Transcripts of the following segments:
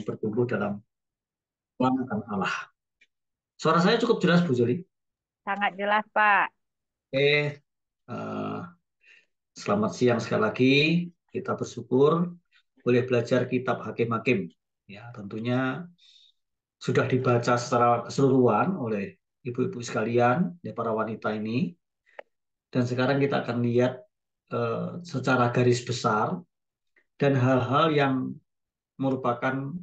bertumbuh dalam pelanggan Allah. Suara saya cukup jelas, Bu Joli. Sangat jelas, Pak. Oke, eh, selamat siang sekali lagi. Kita bersyukur boleh belajar kitab Hakim-Hakim. Ya, tentunya sudah dibaca secara keseluruhan oleh ibu-ibu sekalian, ya, para wanita ini. Dan sekarang kita akan lihat secara garis besar dan hal-hal yang merupakan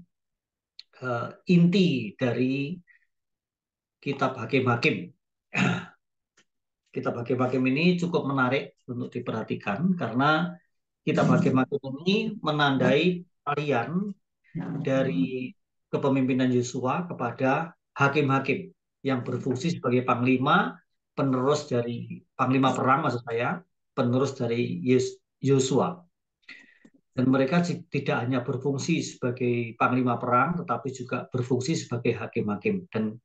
inti dari kitab Hakim-Hakim. Kitab Hakim-Hakim ini cukup menarik untuk diperhatikan karena kitab Hakim-Hakim ini menandai aliran dari kepemimpinan Yosua kepada hakim-hakim yang berfungsi sebagai panglima, penerus dari panglima perang maksud saya, penerus dari Yosua. Dan mereka tidak hanya berfungsi sebagai panglima perang, tetapi juga berfungsi sebagai hakim-hakim. Dan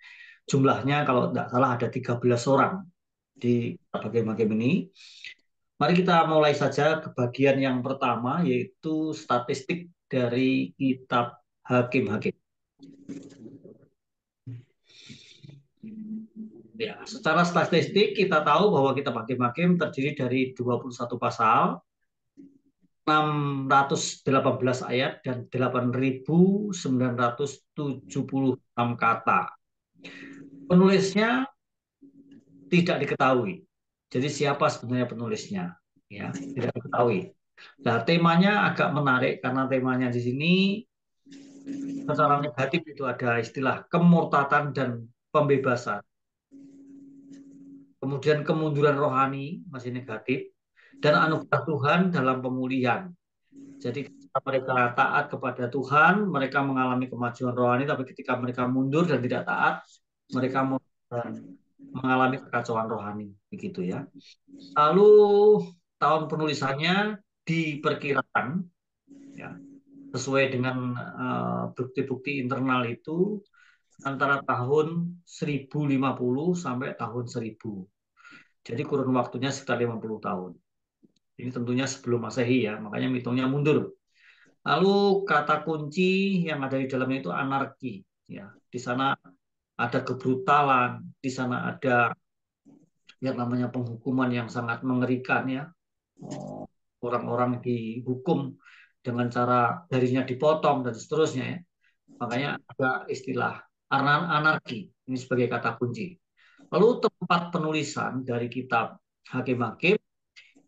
jumlahnya kalau tidak salah ada 13 orang di hakim-hakim ini. Mari kita mulai saja ke bagian yang pertama, yaitu statistik dari kitab Hakim-Hakim. Ya, secara statistik kita tahu bahwa kitab Hakim-Hakim terdiri dari 21 pasal, 618 ayat, dan 8.976 kata. Penulisnya tidak diketahui. Jadi siapa sebenarnya penulisnya? Ya, tidak diketahui. Nah, temanya agak menarik karena temanya di sini secara negatif itu ada istilah kemurtatan dan pembebasan. Kemudian kemunduran rohani masih negatif dan anugerah Tuhan dalam pemulihan. Jadi ketika mereka taat kepada Tuhan, mereka mengalami kemajuan rohani, tapi ketika mereka mundur dan tidak taat, mereka mengalami kekacauan rohani, begitu ya. Lalu tahun penulisannya diperkirakan, ya, sesuai dengan bukti-bukti internal itu antara tahun 1050 sampai tahun 1000. Jadi kurun waktunya sekitar 50 tahun. Ini tentunya sebelum Masehi ya, makanya hitungnya mundur. Lalu kata kunci yang ada di dalamnya itu anarki. Ya, di sana ada kebrutalan, di sana ada yang namanya penghukuman yang sangat mengerikan ya. Oh, orang-orang dihukum dengan cara darinya dipotong dan seterusnya ya. Makanya ada istilah anarki ini sebagai kata kunci. Lalu tempat penulisan dari kitab Hakim-Hakim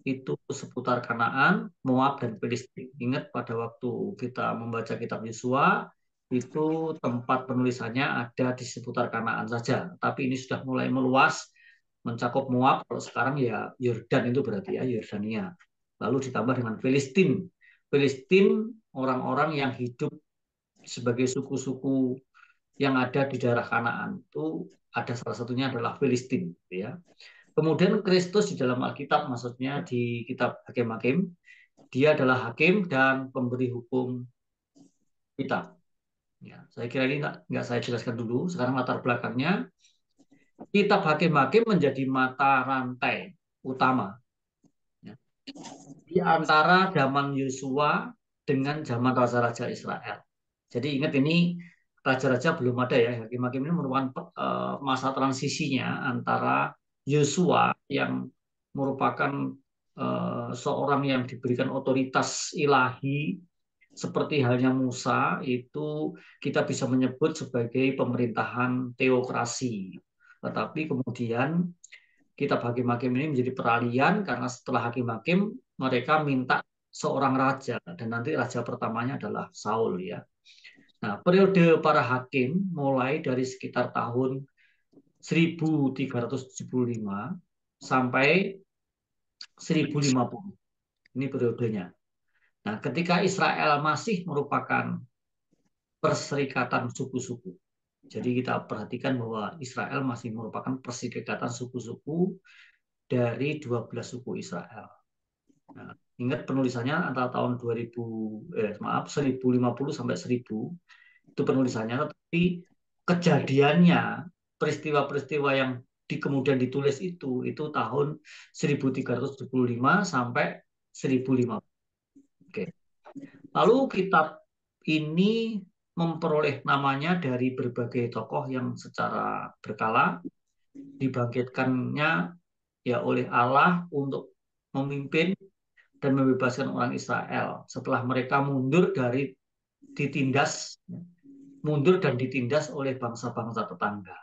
itu seputar Kanaan, Moab, dan Filistin. Ingat pada waktu kita membaca kitab Yosua, itu tempat penulisannya ada di seputar Kanaan saja. Tapi ini sudah mulai meluas, mencakup Moab, kalau sekarang ya Yordan itu berarti ya, Yordania. Lalu ditambah dengan Filistin. Filistin orang-orang yang hidup sebagai suku-suku yang ada di daerah Kanaan. Itu ada salah satunya adalah Filistin. Ya. Kemudian Kristus di dalam Alkitab, maksudnya di kitab Hakim-Hakim, dia adalah hakim dan pemberi hukum kita. Ya, saya kira ini nggak saya jelaskan dulu. Sekarang latar belakangnya, kitab Hakim-Hakim menjadi mata rantai utama ya, di antara zaman Yosua dengan zaman raja-raja Israel. Jadi ingat ini raja-raja belum ada ya. Hakim-Hakim ini merupakan masa transisinya antara Yosua yang merupakan seorang yang diberikan otoritas ilahi seperti halnya Musa itu kita bisa menyebut sebagai pemerintahan teokrasi. Tetapi kemudian kitab Hakim-Hakim ini menjadi peralihan karena setelah Hakim-Hakim mereka minta seorang raja dan nanti raja pertamanya adalah Saul ya. Nah, periode para hakim mulai dari sekitar tahun 1375 sampai 1050. Ini periodenya. Nah, ketika Israel masih merupakan perserikatan suku-suku. Jadi kita perhatikan bahwa Israel masih merupakan perserikatan suku-suku dari 12 suku Israel. Nah, ingat penulisannya antara tahun 1050 sampai 1000 itu penulisannya, tetapi kejadiannya, peristiwa-peristiwa yang kemudian ditulis itu tahun 1375 sampai 1050. Oke. Lalu kitab ini memperoleh namanya dari berbagai tokoh yang secara berkala dibangkitkannya ya oleh Allah untuk memimpin dan membebaskan orang Israel setelah mereka mundur dan ditindas oleh bangsa-bangsa tetangga.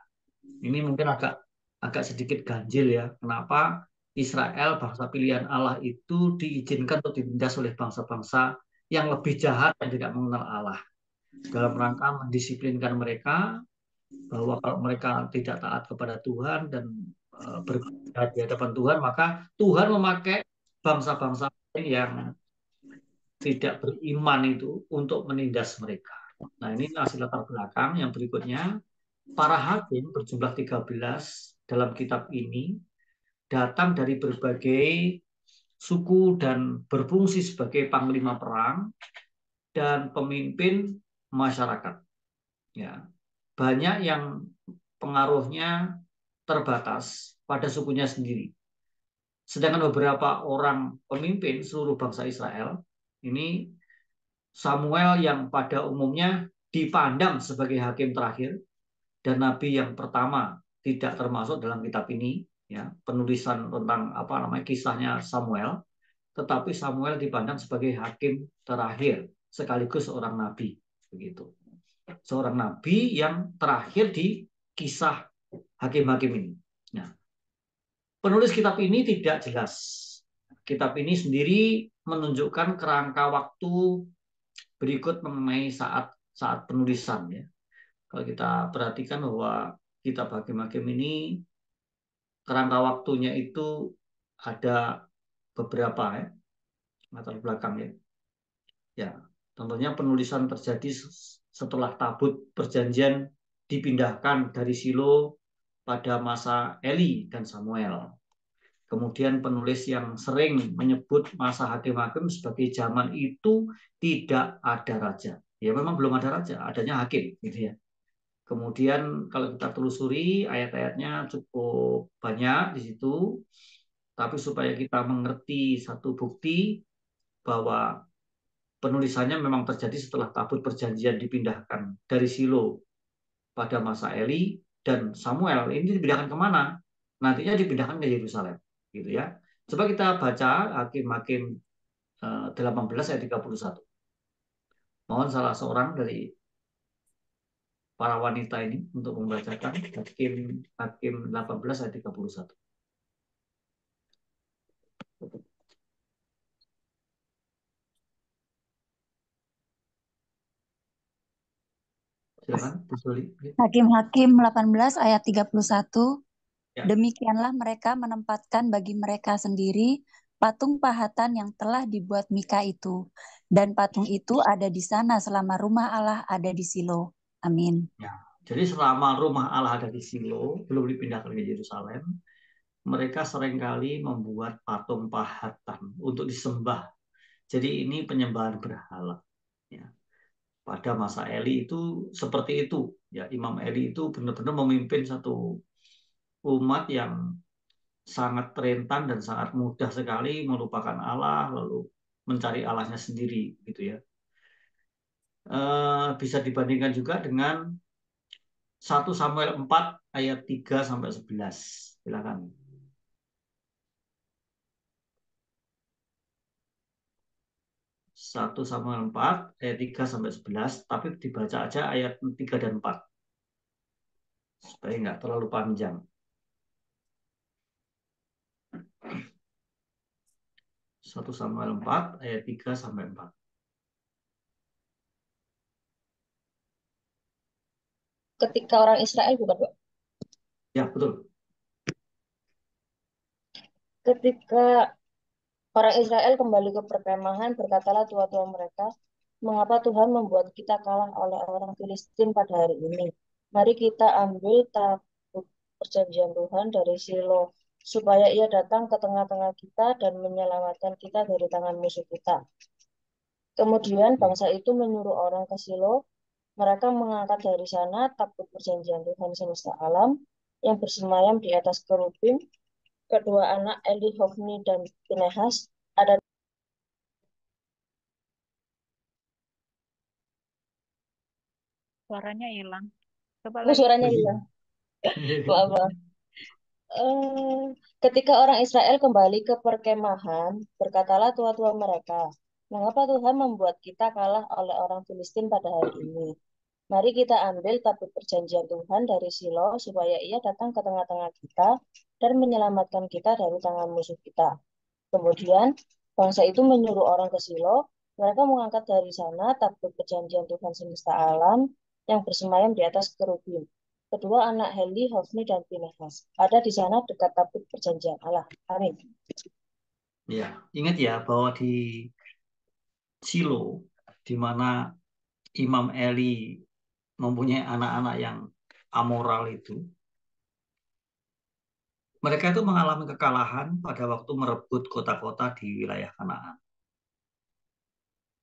Ini mungkin agak sedikit ganjil ya. Kenapa Israel, bangsa pilihan Allah itu diizinkan untuk ditindas oleh bangsa-bangsa yang lebih jahat dan tidak mengenal Allah. Dalam rangka mendisiplinkan mereka bahwa kalau mereka tidak taat kepada Tuhan dan berada di hadapan Tuhan, maka Tuhan memakai bangsa-bangsa yang tidak beriman itu untuk menindas mereka. Nah, ini hasil latar belakang. Yang berikutnya, para hakim berjumlah 13 dalam kitab ini datang dari berbagai suku dan berfungsi sebagai panglima perang dan pemimpin masyarakat. Ya, banyak yang pengaruhnya terbatas pada sukunya sendiri. Sedangkan beberapa orang pemimpin seluruh bangsa Israel ini Samuel yang pada umumnya dipandang sebagai hakim terakhir dan nabi yang pertama tidak termasuk dalam kitab ini, ya, penulisan tentang kisahnya Samuel, tetapi Samuel dipandang sebagai hakim terakhir sekaligus seorang nabi, begitu. Seorang nabi yang terakhir di kisah hakim-hakim ini. Nah, penulis kitab ini tidak jelas. Kitab ini sendiri menunjukkan kerangka waktu berikut mengenai saat penulisan, ya. Kalau kita perhatikan bahwa kitab hakim-hakim ini kerangka waktunya itu ada beberapa, ya, latar belakang, ya. Ya, tentunya penulisan terjadi setelah tabut perjanjian dipindahkan dari Silo pada masa Eli dan Samuel. Kemudian penulis yang sering menyebut masa hakim-hakim sebagai zaman itu tidak ada raja. Ya memang belum ada raja, adanya hakim, gitu ya. Kemudian kalau kita telusuri ayat-ayatnya cukup banyak di situ, tapi supaya kita mengerti satu bukti bahwa penulisannya memang terjadi setelah tabut perjanjian dipindahkan dari Silo pada masa Eli dan Samuel. Ini dipindahkan kemana? Nantinya dipindahkan ke Yerusalem, gitu ya. Coba kita baca Hakim-Hakim 18 ayat 31. Mohon salah seorang dari para wanita ini untuk membacakan Hakim 18 ayat 31. Silakan, Bu Suli. Hakim-Hakim 18 ayat 31. Ya. Demikianlah mereka menempatkan bagi mereka sendiri patung pahatan yang telah dibuat Mika itu. Dan patung itu ada di sana selama rumah Allah ada di Silo. Amin. Ya. Jadi selama rumah Allah ada di Silo, belum dipindahkan ke Yerusalem, mereka seringkali membuat patung pahatan untuk disembah. Jadi ini penyembahan berhala. Ya. Pada masa Eli itu seperti itu. Ya, Imam Eli itu benar-benar memimpin satu umat yang sangat rentan dan sangat mudah sekali melupakan Allah lalu mencari Allahnya sendiri, gitu ya. Bisa dibandingkan juga dengan 1 Samuel 4 ayat 3 sampai 11. Silakan. 1 Samuel 4 ayat 3 sampai 11, tapi dibaca aja ayat 3 dan 4 supaya nggak terlalu panjang. 1 Samuel 4 ayat 3 sampai 4. Ketika orang Israel, bukan, Pak? Ya, betul. Ketika orang Israel kembali ke perkemahan, berkatalah tua-tua mereka, mengapa Tuhan membuat kita kalah oleh orang Filistin pada hari ini? Mari kita ambil tabut perjanjian Tuhan dari Silo, supaya ia datang ke tengah-tengah kita dan menyelamatkan kita dari tangan musuh kita. Kemudian bangsa itu menyuruh orang ke Silo. Mereka mengangkat dari sana tabut perjanjian Tuhan semesta alam yang bersemayam di atas kerubim. Kedua anak Eli, Hofni, dan Pinehas ada Suaranya hilang. Coba Oh, lagi. suaranya hilang. Maaf, maaf. Eh, Ketika orang Israel kembali ke perkemahan, berkatalah tua-tua mereka, mengapa Tuhan membuat kita kalah oleh orang Filistin pada hari ini? Mari kita ambil tabut perjanjian Tuhan dari Silo, supaya ia datang ke tengah-tengah kita dan menyelamatkan kita dari tangan musuh kita. Kemudian bangsa itu menyuruh orang ke Silo. Mereka mengangkat dari sana tabut perjanjian Tuhan semesta alam yang bersemayam di atas kerubim. Kedua anak Heli, Hofni, dan Pinehas ada di sana dekat tabut perjanjian Allah. Amin. Ya, ingat ya bahwa di Silo, di mana Imam Eli mempunyai anak-anak yang amoral itu, mereka itu mengalami kekalahan pada waktu merebut kota-kota di wilayah Kanaan.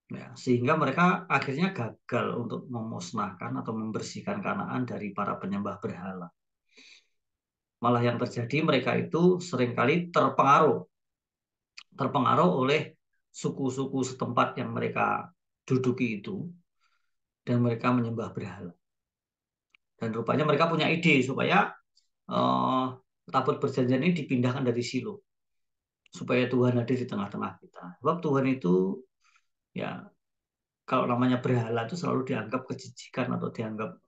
Ya, sehingga mereka akhirnya gagal untuk memusnahkan atau membersihkan Kanaan dari para penyembah berhala. Malah yang terjadi mereka itu seringkali terpengaruh oleh suku-suku setempat yang mereka duduki itu, dan mereka menyembah berhala. Dan rupanya mereka punya ide supaya eh, tabut perjanjian ini dipindahkan dari Silo supaya Tuhan hadir di tengah-tengah kita. Sebab Tuhan itu, ya, kalau namanya berhala itu selalu dianggap kejijikan atau dianggap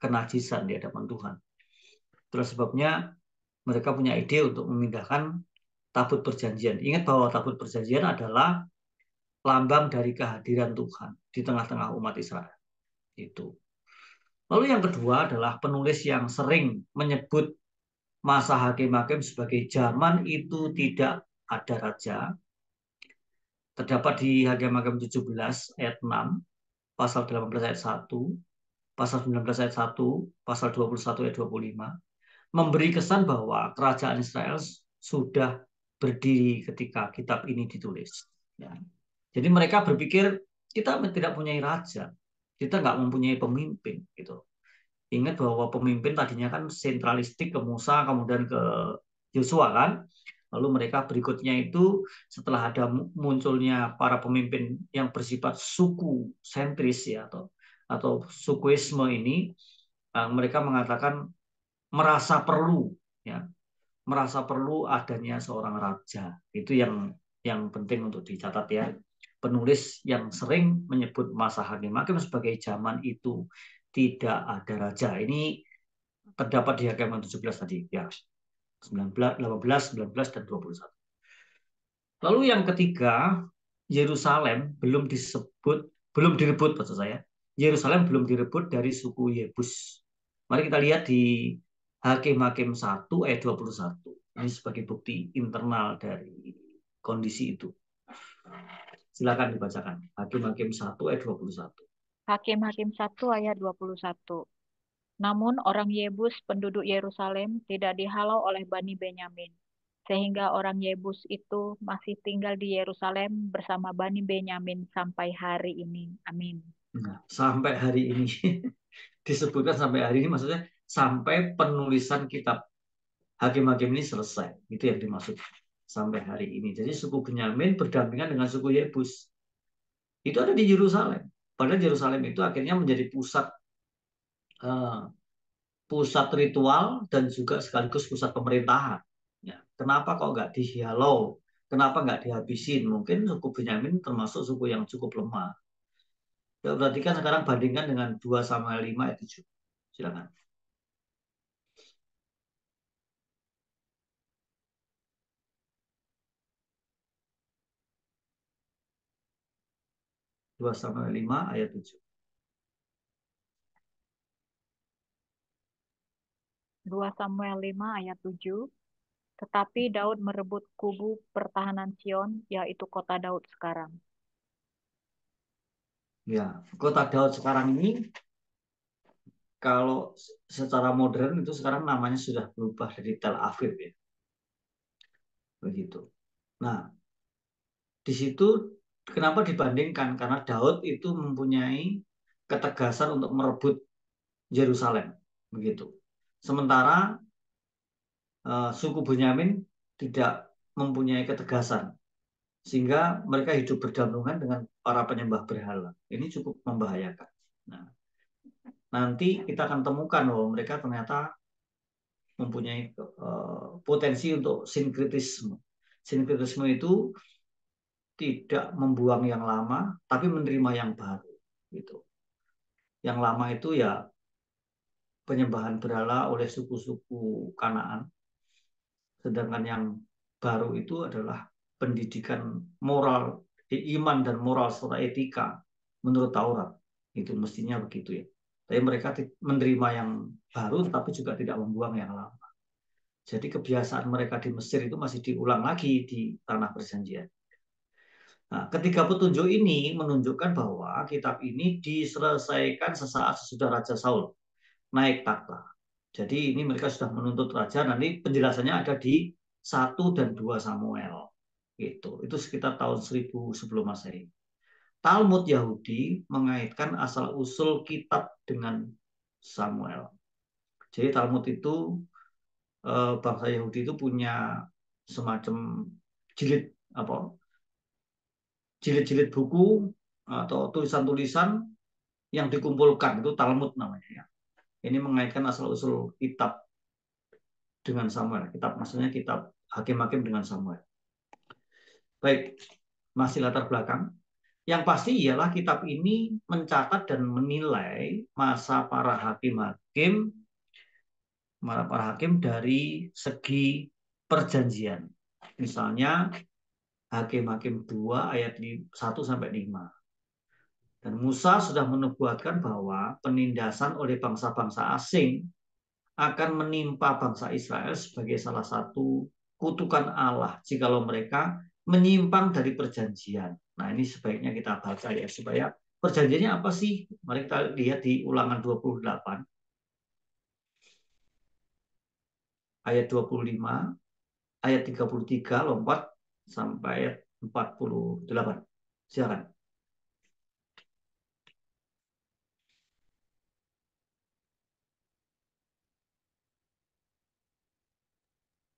kenajisan di hadapan Tuhan. Terus sebabnya mereka punya ide untuk memindahkan tabut perjanjian. Ingat bahwa tabut perjanjian adalah lambang dari kehadiran Tuhan di tengah-tengah umat Israel. Itu. Lalu yang kedua adalah penulis yang sering menyebut masa hakim-hakim sebagai zaman itu tidak ada raja. Terdapat di Hakim-hakim 17 ayat 6, pasal 18 ayat 1, pasal 19 ayat 1, pasal 21 ayat 25, memberi kesan bahwa kerajaan Israel sudah berdiri ketika kitab ini ditulis. Ya. Jadi mereka berpikir kita tidak punya raja, kita nggak mempunyai pemimpin. Gitu. Ingat bahwa pemimpin tadinya kan sentralistik ke Musa, kemudian ke Yosua kan. Lalu mereka berikutnya itu setelah ada munculnya para pemimpin yang bersifat suku sentris ya atau sukuisme ini, mereka mengatakan merasa perlu ya, merasa perlu adanya seorang raja. Itu yang penting untuk dicatat ya. Penulis yang sering menyebut masa hakim-hakim sebagai zaman itu tidak ada raja. Ini terdapat di Hakim 17 tadi ya. 19, 18, 19 dan 21. Lalu yang ketiga, Yerusalem belum direbut maksud saya. Yerusalem belum direbut dari suku Yebus. Mari kita lihat di Hakim-hakim 1 ayat 21. Ini sebagai bukti internal dari kondisi itu. Silakan dibacakan. Hakim-hakim 1 ayat 21. Hakim-hakim 1 ayat 21. Namun orang Yebus penduduk Yerusalem tidak dihalau oleh Bani Benyamin, sehingga orang Yebus itu masih tinggal di Yerusalem bersama Bani Benyamin sampai hari ini. Amin. Nah, sampai hari ini disebutkan sampai hari ini maksudnya sampai penulisan kitab Hakim-hakim ini selesai. Itu yang dimaksud sampai hari ini. Jadi suku Benyamin berdampingan dengan suku Yebus. Itu ada di Yerusalem. Padahal Yerusalem itu akhirnya menjadi pusat ritual dan juga sekaligus pusat pemerintahan. Ya, kenapa kok nggak dihalau? Kenapa nggak dihabisin? Mungkin suku Benyamin termasuk suku yang cukup lemah. Ya, berarti kan sekarang bandingkan dengan 2 Samuel 5 ayat 7. Silakan. 2 Samuel 5 ayat 7. 2 Samuel 5 ayat 7. Tetapi Daud merebut kubu pertahanan Sion, yaitu kota Daud sekarang. Ya, kota Daud sekarang ini kalau secara modern itu sekarang namanya sudah berubah dari Tel Aviv ya. Begitu. Nah, di situ kenapa dibandingkan? Karena Daud itu mempunyai ketegasan untuk merebut Yerusalem, begitu. Sementara suku Benyamin tidak mempunyai ketegasan, sehingga mereka hidup berdampingan dengan para penyembah berhala. Ini cukup membahayakan. Nah, nanti kita akan temukan bahwa mereka ternyata mempunyai potensi untuk sinkritisme. Sinkritisme itu tidak membuang yang lama, tapi menerima yang baru. Gitu. Yang lama itu ya penyembahan berhala oleh suku-suku Kanaan, sedangkan yang baru itu adalah pendidikan moral, iman dan moral serta etika menurut Taurat. Itu mestinya begitu ya. Tapi mereka menerima yang baru, tapi juga tidak membuang yang lama. Jadi kebiasaan mereka di Mesir itu masih diulang lagi di tanah perjanjian. Nah, ketiga petunjuk ini menunjukkan bahwa kitab ini diselesaikan sesaat sesudah Raja Saul naik takhta. Jadi ini mereka sudah menuntut raja, nanti penjelasannya ada di 1 dan 2 Samuel. Itu sekitar tahun 1000 sebelum Masehi. Talmud Yahudi mengaitkan asal-usul kitab dengan Samuel. Jadi Talmud itu bangsa Yahudi itu punya semacam jilid buku atau tulisan-tulisan yang dikumpulkan, itu Talmud namanya ya. Ini mengaitkan asal-usul kitab dengan Samuel. Maksudnya kitab Hakim-Hakim dengan Samuel. Baik, masih latar belakang. Yang pasti ialah kitab ini mencatat dan menilai masa para hakim dari segi perjanjian. Misalnya Hakim-Hakim 2 ayat 1 sampai 5. Dan Musa sudah menubuatkan bahwa penindasan oleh bangsa-bangsa asing akan menimpa bangsa Israel sebagai salah satu kutukan Allah jikalau mereka menyimpang dari perjanjian. Nah, ini sebaiknya kita baca ya, supaya perjanjiannya apa sih? Mari kita lihat di Ulangan 28 ayat 25, ayat 33 lompat sampai ayat 48. Silakan.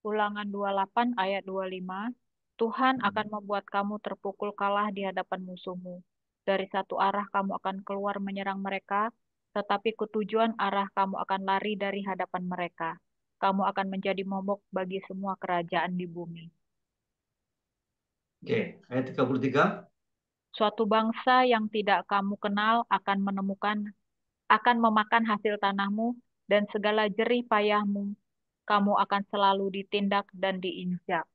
Ulangan 28 ayat 25. Tuhan akan membuat kamu terpukul kalah di hadapan musuhmu. Dari satu arah kamu akan keluar menyerang mereka, tetapi ketujuan arah kamu akan lari dari hadapan mereka. Kamu akan menjadi momok bagi semua kerajaan di bumi. Oke, ayat 33. Suatu bangsa yang tidak kamu kenal akan memakan hasil tanahmu dan segala jerih payahmu. Kamu akan selalu ditindak dan diinjak.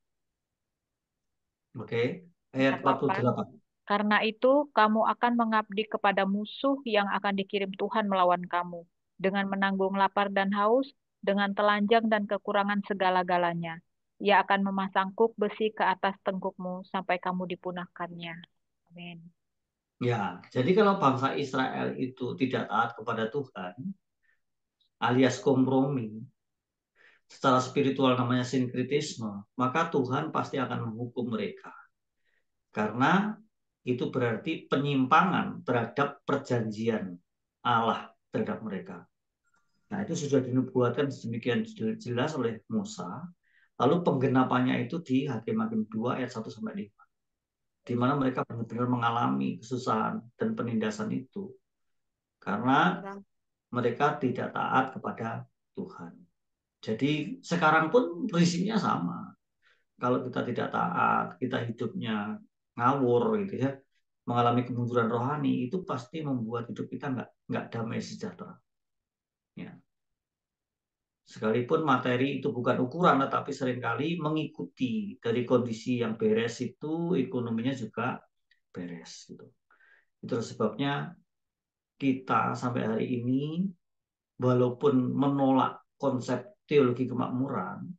Oke, ayat 48. Karena itu, kamu akan mengabdi kepada musuh yang akan dikirim Tuhan melawan kamu, dengan menanggung lapar dan haus, dengan telanjang dan kekurangan segala-galanya. Ia akan memasang kuk besi ke atas tengkukmu sampai kamu dipunahkannya. Amin. Ya, jadi kalau bangsa Israel itu tidak taat kepada Tuhan, alias kompromi, secara spiritual namanya sinkritisme, maka Tuhan pasti akan menghukum mereka. Karena itu berarti penyimpangan terhadap perjanjian Allah terhadap mereka. Nah, itu sudah dinubuatkan sedemikian jelas oleh Musa. Lalu penggenapannya itu di Hakim-Hakim 2 ayat 1 sampai 5. Di mana mereka benar-benar mengalami kesusahan dan penindasan itu. Karena mereka tidak taat kepada Tuhan. Jadi sekarang pun prinsipnya sama. Kalau kita tidak taat, kita hidupnya ngawur gitu ya, mengalami kemunduran rohani, itu pasti membuat hidup kita nggak damai sejahtera. Ya. Sekalipun materi itu bukan ukuran, tetapi seringkali mengikuti dari kondisi yang beres itu ekonominya juga beres. Gitu. Itu sebabnya kita sampai hari ini, walaupun menolak konsep teologi kemakmuran,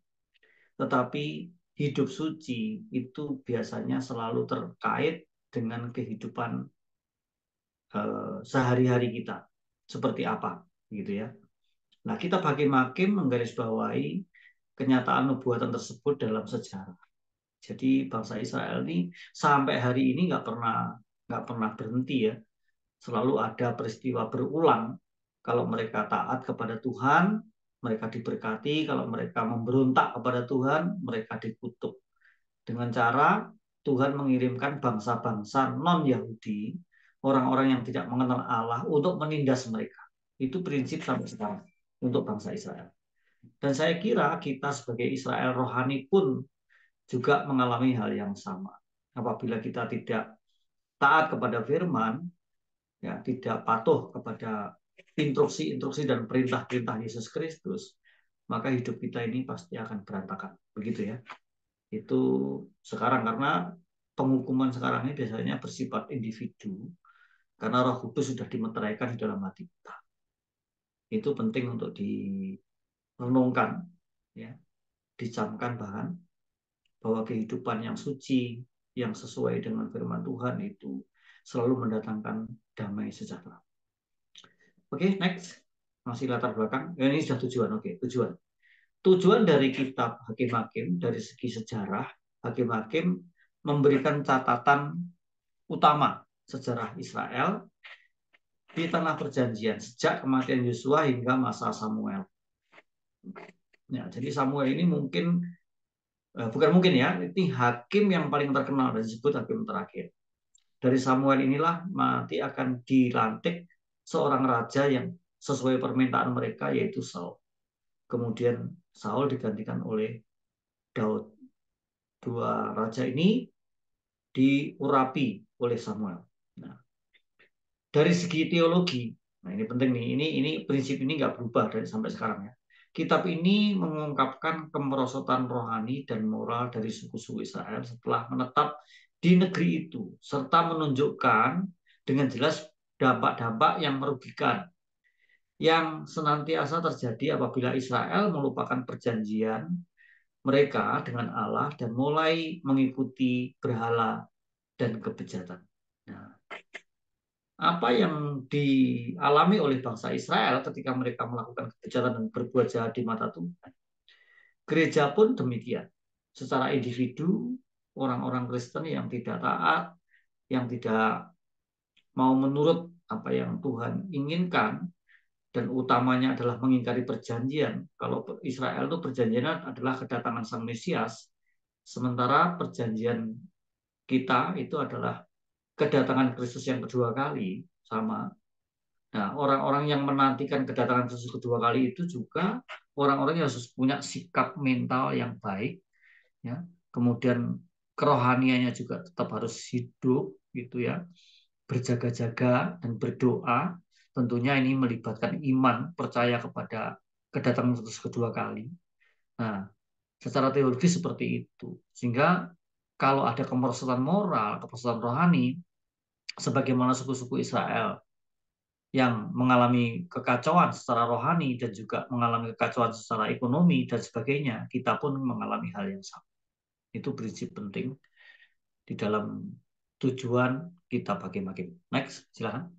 tetapi hidup suci itu biasanya selalu terkait dengan kehidupan sehari-hari kita. Seperti apa, gitu ya. Nah, kita Hakim-Hakim menggarisbawahi kenyataan nubuatan tersebut dalam sejarah. Jadi bangsa Israel ini sampai hari ini nggak pernah berhenti ya. Selalu ada peristiwa berulang. Kalau mereka taat kepada Tuhan, mereka diberkati. Kalau mereka memberontak kepada Tuhan, mereka dikutuk. Dengan cara Tuhan mengirimkan bangsa-bangsa non-Yahudi, orang-orang yang tidak mengenal Allah untuk menindas mereka. Itu prinsip sampai sekarang untuk bangsa Israel. Dan saya kira kita sebagai Israel rohani pun juga mengalami hal yang sama. Apabila kita tidak taat kepada firman, ya, tidak patuh kepada instruksi-instruksi dan perintah-perintah Yesus Kristus, maka hidup kita ini pasti akan berantakan. Begitu ya. Itu sekarang, karena penghukuman sekarang ini biasanya bersifat individu, karena Roh Kudus sudah dimeteraikan di dalam hati kita. Itu penting untuk direnungkan, ya, dicamkan bahkan, bahwa kehidupan yang suci, yang sesuai dengan firman Tuhan itu selalu mendatangkan damai sejahtera. Oke, next. Masih latar belakang. Ya, ini sudah tujuan. Oke, tujuan. Tujuan dari kitab Hakim-Hakim dari segi sejarah, Hakim-Hakim memberikan catatan utama sejarah Israel di tanah perjanjian sejak kematian Yosua hingga masa Samuel. Ya, jadi Samuel ini bukan mungkin ya, ini hakim yang paling terkenal dan disebut hakim terakhir. Dari Samuel inilah nanti akan dilantik seorang raja yang sesuai permintaan mereka, yaitu Saul. Kemudian Saul digantikan oleh Daud. Dua raja ini diurapi oleh Samuel. Nah, dari segi teologi, nah ini penting nih, ini prinsip ini nggak berubah dari sampai sekarang ya. Kitab ini mengungkapkan kemerosotan rohani dan moral dari suku-suku Israel setelah menetap di negeri itu, serta menunjukkan dengan jelas dampak-dampak yang merugikan yang senantiasa terjadi apabila Israel melupakan perjanjian mereka dengan Allah dan mulai mengikuti berhala dan kebejatan. Nah, apa yang dialami oleh bangsa Israel ketika mereka melakukan kebejatan dan berbuat jahat di mata Tuhan, gereja pun demikian. Secara individu, orang-orang Kristen yang tidak taat, yang tidak mau menurut apa yang Tuhan inginkan, dan utamanya adalah mengingkari perjanjian. Kalau Israel itu perjanjian adalah kedatangan Sang Mesias, sementara perjanjian kita itu adalah kedatangan Kristus yang kedua kali, sama. Nah, orang-orang yang menantikan kedatangan Kristus kedua kali itu juga orang-orang yang harus punya sikap mental yang baik, ya. Kemudian kerohaniannya juga tetap harus hidup, gitu ya, berjaga-jaga dan berdoa. Tentunya ini melibatkan iman, percaya kepada kedatangan Kristus kedua kali. Nah, secara teologi seperti itu. Sehingga kalau ada kemerosotan moral, kemerosotan rohani, sebagaimana suku-suku Israel yang mengalami kekacauan secara rohani dan juga mengalami kekacauan secara ekonomi dan sebagainya, kita pun mengalami hal yang sama. Itu prinsip penting di dalam tujuan kitab Hakim-Hakim. Next, silakan.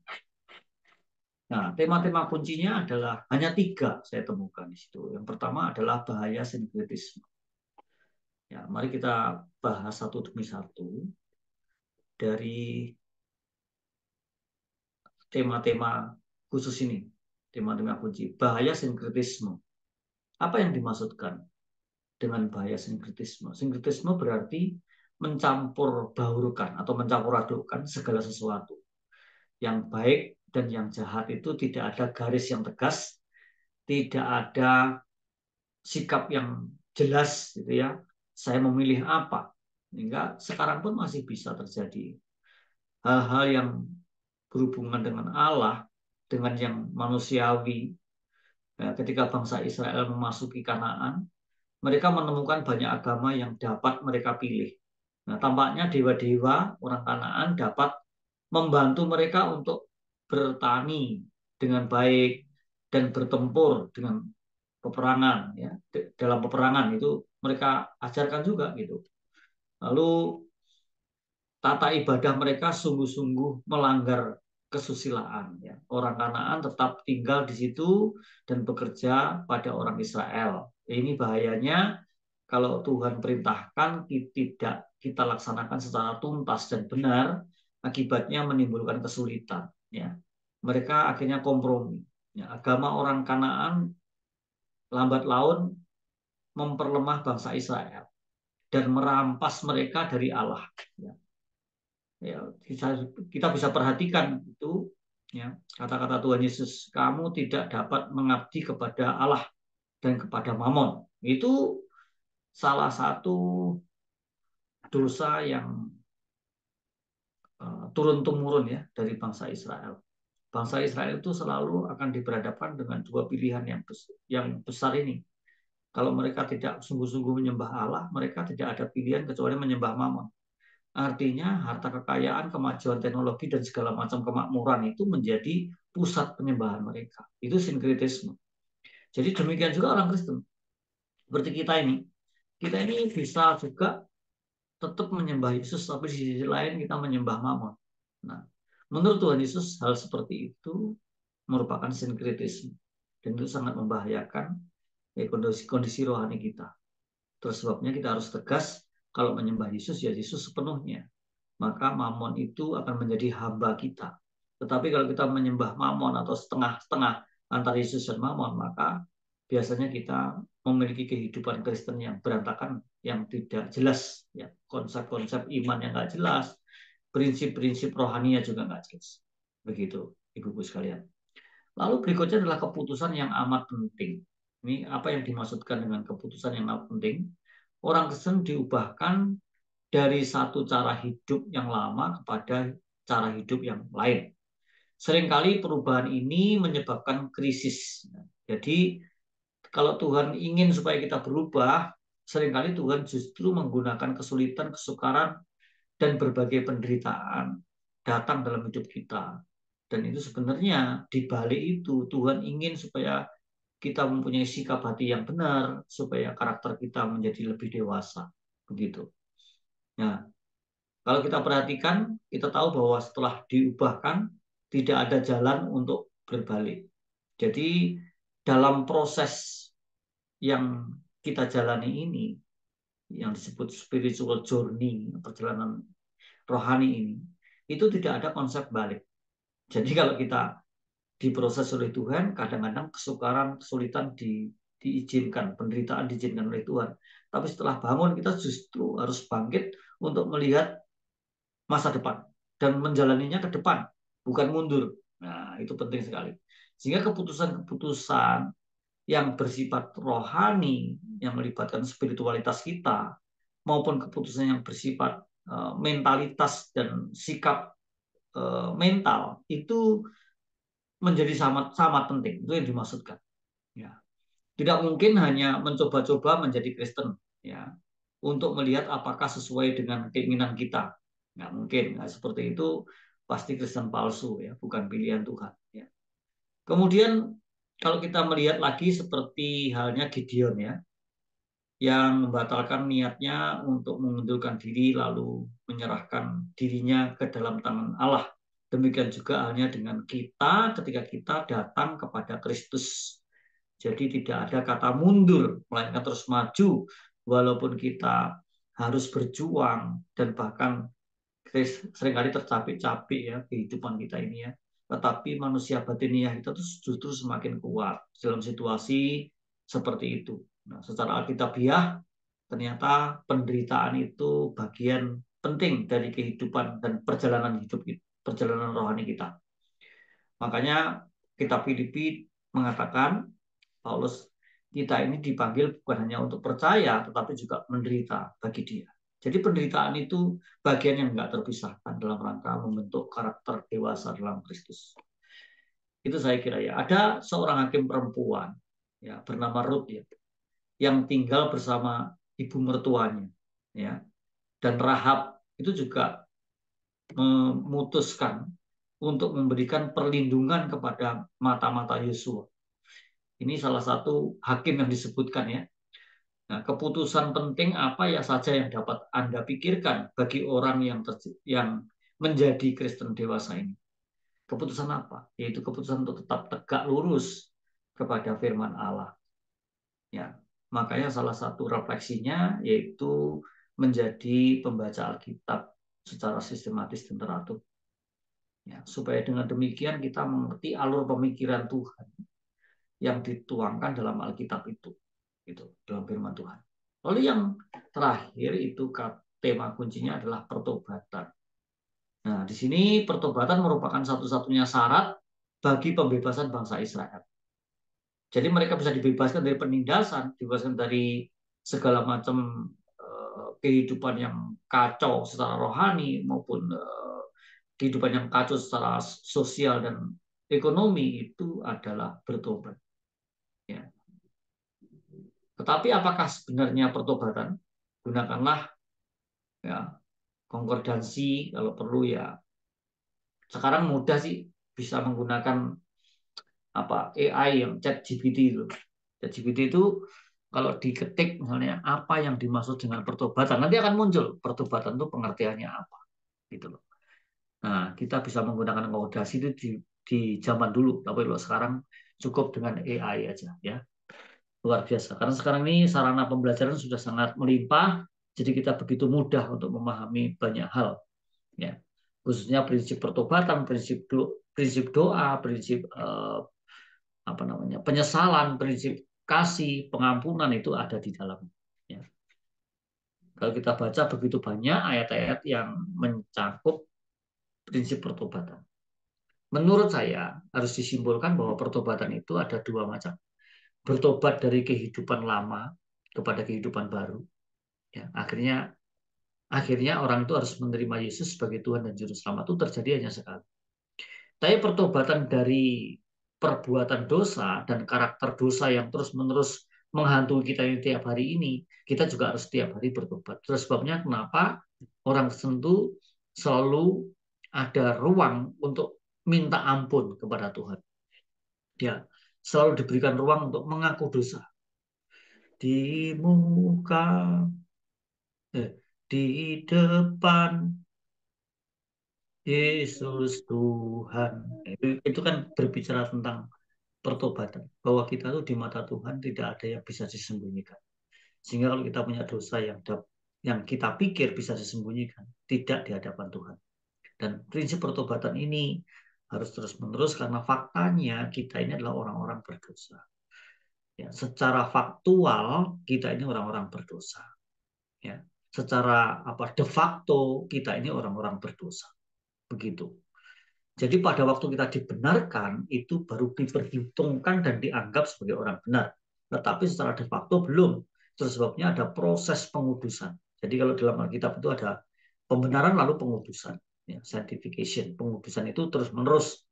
Nah, tema-tema kuncinya adalah hanya 3 saya temukan di situ. Yang pertama adalah bahaya sinkretisme. Ya, mari kita bahas satu demi satu dari tema-tema khusus ini, tema-tema kunci. Bahaya sinkretisme. Apa yang dimaksudkan dengan bahaya sinkretisme? Sinkretisme berarti mencampur baurkan atau mencampur adukkan segala sesuatu. Yang baik dan yang jahat itu tidak ada garis yang tegas, tidak ada sikap yang jelas, gitu ya. Saya memilih apa? Hingga sekarang pun masih bisa terjadi hal-hal yang berhubungan dengan Allah, dengan yang manusiawi. Ya, ketika bangsa Israel memasuki Kanaan, mereka menemukan banyak agama yang dapat mereka pilih. Nah, tampaknya dewa-dewa orang Kanaan dapat membantu mereka untuk bertani dengan baik dan bertempur dengan peperangan. Ya, dalam peperangan itu mereka ajarkan juga gitu. Lalu tata ibadah mereka sungguh-sungguh melanggar kesusilaan. Ya. Orang Kanaan tetap tinggal di situ dan bekerja pada orang Israel. Ini bahayanya kalau Tuhan perintahkan tidak kita laksanakan secara tuntas dan benar, akibatnya menimbulkan kesulitan. Ya. Mereka akhirnya kompromi. Ya. Agama orang Kanaan lambat laun memperlemah bangsa Israel dan merampas mereka dari Allah. Ya. Ya, kita bisa perhatikan itu Ya, kata-kata Tuhan Yesus, kamu tidak dapat mengabdi kepada Allah dan kepada Mamon. Itu salah satu dosa yang turun-temurun ya dari bangsa Israel. Bangsa Israel itu selalu akan diberhadapkan dengan dua pilihan yang besar ini. Kalau mereka tidak sungguh-sungguh menyembah Allah, mereka tidak ada pilihan kecuali menyembah Mamon. Artinya harta kekayaan, kemajuan teknologi, dan segala macam kemakmuran itu menjadi pusat penyembahan mereka. Itu sinkretisme. Jadi demikian juga orang Kristen. Seperti kita ini. Kita ini bisa juga tetap menyembah Yesus, tapi di sisi lain kita menyembah Mamon. Nah, menurut Tuhan Yesus, hal seperti itu merupakan sinkretisme. Dan itu sangat membahayakan kondisi rohani kita. Terus sebabnya kita harus tegas, kalau menyembah Yesus, ya Yesus sepenuhnya. Maka Mamon itu akan menjadi hamba kita. Tetapi kalau kita menyembah Mamon atau setengah-setengah antara Yesus dan Mamon, maka biasanya kita memiliki kehidupan Kristen yang berantakan, yang tidak jelas, ya, konsep-konsep iman yang nggak jelas, prinsip-prinsip rohaninya juga nggak jelas. Begitu, ibu-ibu sekalian. Lalu berikutnya adalah keputusan yang amat penting. Ini apa yang dimaksudkan dengan keputusan yang amat penting? Orang Kristen diubahkan dari satu cara hidup yang lama kepada cara hidup yang lain. Seringkali perubahan ini menyebabkan krisis. Jadi kalau Tuhan ingin supaya kita berubah, seringkali Tuhan justru menggunakan kesulitan, kesukaran, dan berbagai penderitaan datang dalam hidup kita. Dan itu sebenarnya di balik itu Tuhan ingin supaya kita mempunyai sikap hati yang benar, supaya karakter kita menjadi lebih dewasa. Begitu. Nah, kalau kita perhatikan, kita tahu bahwa setelah diubahkan, tidak ada jalan untuk berbalik. Jadi dalam proses yang kita jalani ini, yang disebut spiritual journey, perjalanan rohani ini, itu tidak ada konsep balik. Jadi kalau kita diproses oleh Tuhan, kadang-kadang kesukaran, kesulitan diizinkan, penderitaan diizinkan oleh Tuhan. Tapi setelah bangun, kita justru harus bangkit untuk melihat masa depan dan menjalaninya ke depan, bukan mundur. Nah, itu penting sekali. Sehingga keputusan-keputusan yang bersifat rohani, yang melibatkan spiritualitas kita, maupun keputusan yang bersifat mentalitas dan sikap mental, itu menjadi sangat penting. Itu yang dimaksudkan. Ya. Tidak mungkin hanya mencoba-coba menjadi Kristen, ya, untuk melihat apakah sesuai dengan keinginan kita. Nggak mungkin. Nah, seperti itu pasti Kristen palsu, ya, bukan pilihan Tuhan. Ya. Kemudian kalau kita melihat lagi seperti halnya Gideon, ya, yang membatalkan niatnya untuk mengundurkan diri lalu menyerahkan dirinya ke dalam tangan Allah. Demikian juga halnya dengan kita ketika kita datang kepada Kristus. Jadi tidak ada kata mundur, melainkan terus maju, walaupun kita harus berjuang dan bahkan seringkali tercapek-capek, ya, kehidupan kita ini, ya. Tetapi manusia batiniah kita tuh justru semakin kuat dalam situasi seperti itu. Nah, secara alkitabiah ternyata penderitaan itu bagian penting dari kehidupan dan perjalanan hidup kita, perjalanan rohani kita. Makanya kitab Filipi mengatakan, Paulus, kita ini dipanggil bukan hanya untuk percaya, tetapi juga menderita bagi dia. Jadi penderitaan itu bagian yang nggak terpisahkan dalam rangka membentuk karakter dewasa dalam Kristus. Itu saya kira, ya. Ada seorang hakim perempuan, ya, bernama Ruth, ya, yang tinggal bersama ibu mertuanya, ya. Dan Rahab itu juga memutuskan untuk memberikan perlindungan kepada mata-mata Yosua. Ini salah satu hakim yang disebutkan, ya. Nah, keputusan penting apa ya saja yang dapat Anda pikirkan bagi orang yang menjadi Kristen dewasa ini? Keputusan apa? Yaitu keputusan untuk tetap tegak lurus kepada firman Allah. Ya, makanya salah satu refleksinya yaitu menjadi pembaca Alkitab secara sistematis dan teratur. Ya, supaya dengan demikian kita mengerti alur pemikiran Tuhan yang dituangkan dalam Alkitab itu, dalam firman Tuhan. Lalu yang terakhir itu tema kuncinya adalah pertobatan. Nah, di sini pertobatan merupakan satu-satunya syarat bagi pembebasan bangsa Israel. Jadi mereka bisa dibebaskan dari penindasan, dibebaskan dari segala macam kehidupan yang kacau secara rohani maupun kehidupan yang kacau secara sosial dan ekonomi, itu adalah bertobat. Ya. Tetapi apakah sebenarnya pertobatan? Gunakanlah ya konkordansi kalau perlu ya. Sekarang mudah sih bisa menggunakan AI yang ChatGPT itu. ChatGPT itu kalau diketik misalnya apa yang dimaksud dengan pertobatan, nanti akan muncul pertobatan itu pengertiannya apa, gitu loh. Nah, kita bisa menggunakan konkordansi itu di zaman dulu, tapi kalau sekarang cukup dengan AI aja ya. Luar biasa. Karena sekarang ini sarana pembelajaran sudah sangat melimpah, jadi kita begitu mudah untuk memahami banyak hal ya. Khususnya prinsip pertobatan, prinsip doa, prinsip penyesalan, prinsip kasih, pengampunan itu ada di dalamnya. Ya. Kalau kita baca begitu banyak ayat-ayat yang mencakup prinsip pertobatan. Menurut saya harus disimpulkan bahwa pertobatan itu ada dua macam. Bertobat dari kehidupan lama kepada kehidupan baru. Ya, akhirnya orang itu harus menerima Yesus sebagai Tuhan dan Juru Selamat, itu terjadi hanya sekali. Tapi pertobatan dari perbuatan dosa dan karakter dosa yang terus-menerus menghantui kita ini tiap hari ini, kita juga harus tiap hari bertobat. Terus sebabnya kenapa orang tertentu selalu ada ruang untuk minta ampun kepada Tuhan. Dia selalu diberikan ruang untuk mengaku dosa. Di muka, di depan Yesus Tuhan. Itu kan berbicara tentang pertobatan, bahwa kita tuh di mata Tuhan tidak ada yang bisa disembunyikan. Sehingga kalau kita punya dosa yang kita pikir bisa disembunyikan, tidak di hadapan Tuhan. Dan prinsip pertobatan ini harus terus-menerus karena faktanya kita ini adalah orang-orang berdosa. Ya, secara faktual kita ini orang-orang berdosa. Ya, secara de facto kita ini orang-orang berdosa. Begitu. Jadi pada waktu kita dibenarkan itu baru diperhitungkan dan dianggap sebagai orang benar. Tetapi secara de facto belum. Terus sebabnya ada proses pengudusan. Jadi kalau dalam Alkitab itu ada pembenaran lalu pengudusan. Ya, sanctification. Pengudusan itu terus-menerus.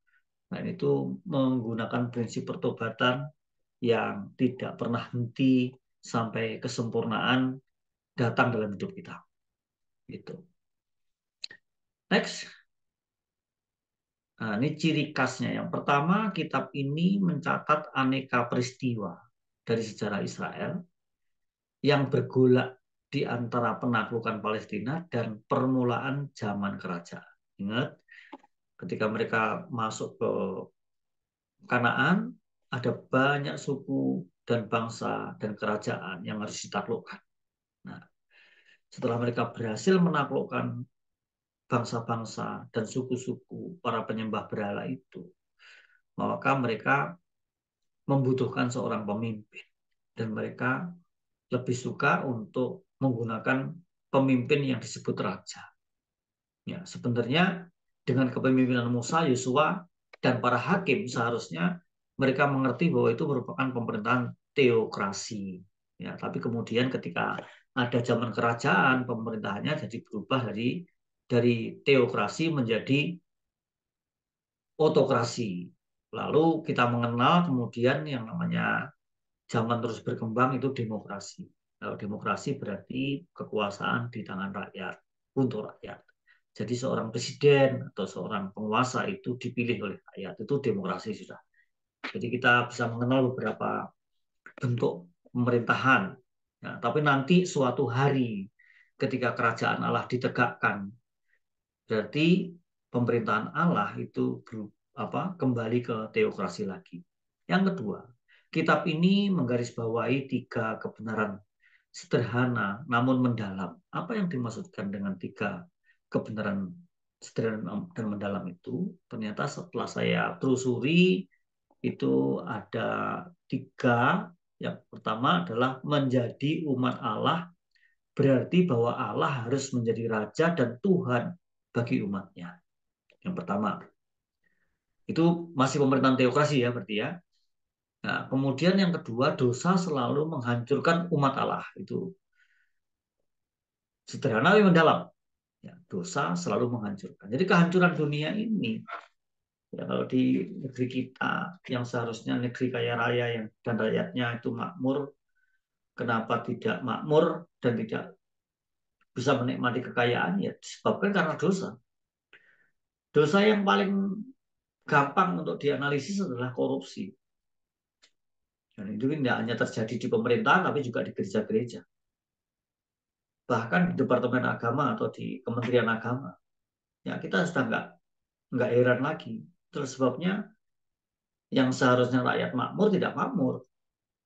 Nah, itu menggunakan prinsip pertobatan yang tidak pernah henti sampai kesempurnaan datang dalam hidup kita. Gitu. Next. Nah, ini ciri khasnya. Yang pertama, kitab ini mencatat aneka peristiwa dari sejarah Israel yang bergolak di antara penaklukan Palestina dan permulaan zaman kerajaan. Ingat, ketika mereka masuk ke Kanaan, ada banyak suku dan bangsa dan kerajaan yang harus ditaklukkan. Nah, setelah mereka berhasil menaklukkan bangsa-bangsa dan suku-suku para penyembah berhala itu, maka mereka membutuhkan seorang pemimpin. Dan mereka lebih suka untuk menggunakan pemimpin yang disebut raja. Ya, sebenarnya dengan kepemimpinan Musa, Yosua, dan para hakim seharusnya mereka mengerti bahwa itu merupakan pemerintahan teokrasi. Ya, tapi kemudian ketika ada zaman kerajaan, pemerintahannya jadi berubah dari teokrasi menjadi otokrasi. Lalu kita mengenal kemudian yang namanya zaman terus berkembang itu demokrasi. Kalau demokrasi berarti kekuasaan di tangan rakyat, untuk rakyat. Jadi seorang presiden atau seorang penguasa itu dipilih oleh rakyat, itu demokrasi sudah. Jadi kita bisa mengenal beberapa bentuk pemerintahan. Ya, tapi nanti suatu hari ketika kerajaan Allah ditegakkan, berarti pemerintahan Allah itu kembali ke teokrasi lagi. Yang kedua, kitab ini menggarisbawahi 3 kebenaran sederhana namun mendalam. Apa yang dimaksudkan dengan 3 kebenaran sederhana dan mendalam itu? Ternyata setelah saya telusuri itu ada 3. Yang pertama adalah menjadi umat Allah berarti bahwa Allah harus menjadi raja dan Tuhan bagi umatnya. Yang pertama, itu masih pemerintahan teokrasi ya berarti ya. Nah, kemudian yang kedua, dosa selalu menghancurkan umat Allah. Itu sederhana tapi mendalam. Ya, dosa selalu menghancurkan. Jadi kehancuran dunia ini, ya kalau di negeri kita yang seharusnya negeri kaya raya yang dan rakyatnya itu makmur, kenapa tidak makmur dan tidak bisa menikmati kekayaan? Ya disebabkan karena dosa. Dosa yang paling gampang untuk dianalisis adalah korupsi. Dan itu tidak hanya terjadi di pemerintahan, tapi juga di gereja-gereja. Bahkan di Departemen Agama atau di Kementerian Agama. Ya kita sudah nggak heran lagi. Terus sebabnya yang seharusnya rakyat makmur tidak makmur.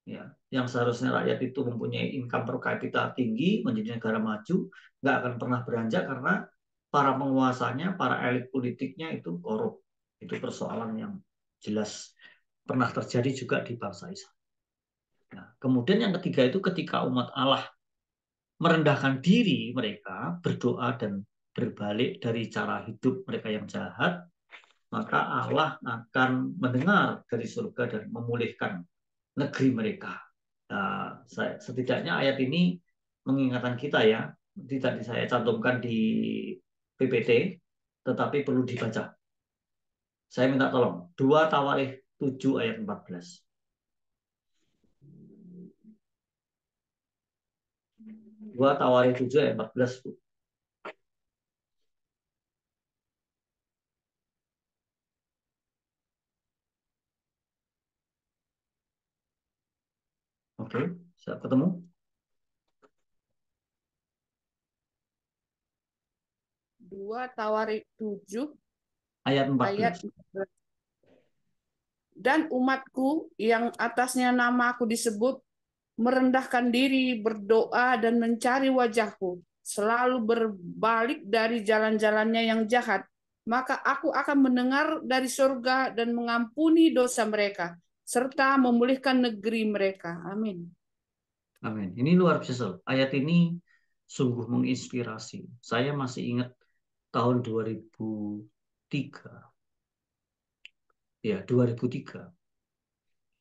Ya, yang seharusnya rakyat itu mempunyai income per kapita tinggi, menjadi negara maju, nggak akan pernah beranjak karena para penguasanya, para elit politiknya itu korup. Itu persoalan yang jelas pernah terjadi juga di bangsa Israel. Nah, kemudian yang ketiga itu ketika umat Allah merendahkan diri mereka, berdoa dan berbalik dari cara hidup mereka yang jahat, maka Allah akan mendengar dari surga dan memulihkan negeri mereka. Nah, setidaknya ayat ini mengingatkan kita ya, tidak saya cantumkan di PPT, tetapi perlu dibaca. Saya minta tolong, 2 Tawarikh 7 ayat 14. 2 Tawarikh 7 ayat 14. Oke, saya ketemu. Dua Tawarikh 7 Ayat 14. ayat 14. Dan umatku yang atasnya nama aku disebut merendahkan diri, berdoa dan mencari wajahku, selalu berbalik dari jalan-jalannya yang jahat, maka aku akan mendengar dari surga dan mengampuni dosa mereka, serta memulihkan negeri mereka. Amin. Amin. Ini luar biasa. Ayat ini sungguh menginspirasi. Saya masih ingat tahun 2003. Ya, 2003.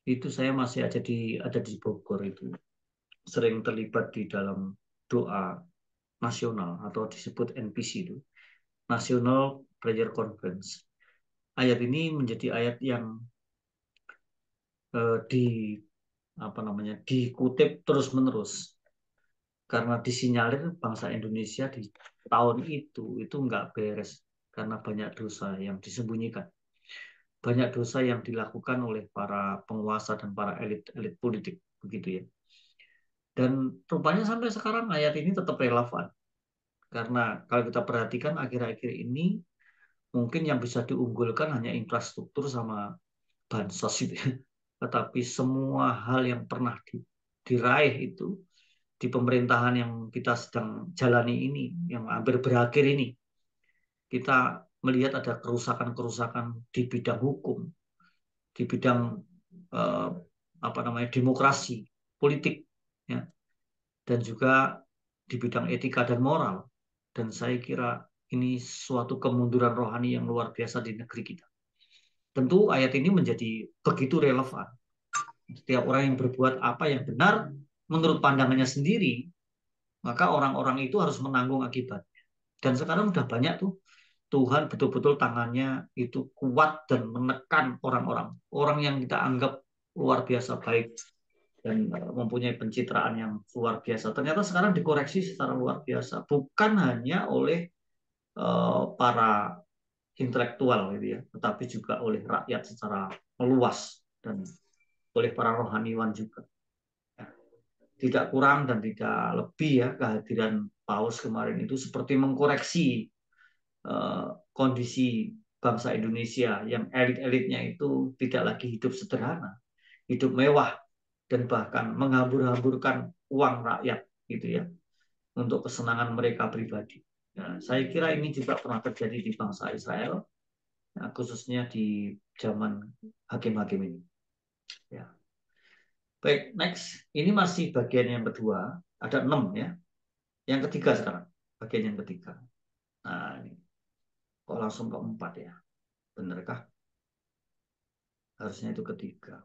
Itu saya masih ada di Bogor itu. Sering terlibat di dalam doa nasional atau disebut NPC itu. National Prayer Conference. Ayat ini menjadi ayat yang dikutip terus-menerus karena disinyalir bangsa Indonesia di tahun itu nggak beres karena banyak dosa yang disembunyikan, banyak dosa yang dilakukan oleh para penguasa dan para elit politik begitu ya. Dan rupanya sampai sekarang ayat ini tetap relevan karena kalau kita perhatikan akhir-akhir ini mungkin yang bisa diunggulkan hanya infrastruktur sama bansos itu ya. Tetapi semua hal yang pernah diraih itu di pemerintahan yang kita sedang jalani ini, yang hampir berakhir ini, kita melihat ada kerusakan-kerusakan di bidang hukum, di bidang demokrasi, politik, ya, dan juga di bidang etika dan moral. Dan saya kira ini suatu kemunduran rohani yang luar biasa di negeri kita. Tentu ayat ini menjadi begitu relevan. Setiap orang yang berbuat apa yang benar menurut pandangannya sendiri, maka orang-orang itu harus menanggung akibatnya. Dan sekarang udah banyak tuh Tuhan betul-betul tangannya itu kuat dan menekan orang-orang. Orang yang kita anggap luar biasa baik dan mempunyai pencitraan yang luar biasa. Ternyata sekarang dikoreksi secara luar biasa. Bukan hanya oleh para intelektual gitu ya, tetapi juga oleh rakyat secara meluas dan oleh para rohaniwan juga. Ya, tidak kurang dan tidak lebih ya kehadiran Paus kemarin itu seperti mengkoreksi kondisi bangsa Indonesia yang elit-elitnya itu tidak lagi hidup sederhana, hidup mewah dan bahkan menghambur-hamburkan uang rakyat gitu ya untuk kesenangan mereka pribadi. Nah, saya kira ini juga pernah terjadi di bangsa Israel, ya, khususnya di zaman hakim-hakim ini. Ya. Baik, next. Ini masih bagian yang kedua. Ada 6 ya. Yang ketiga sekarang. Bagian yang ketiga. Nah, ini. Kok langsung keempat ya? Benarkah? Harusnya itu ketiga.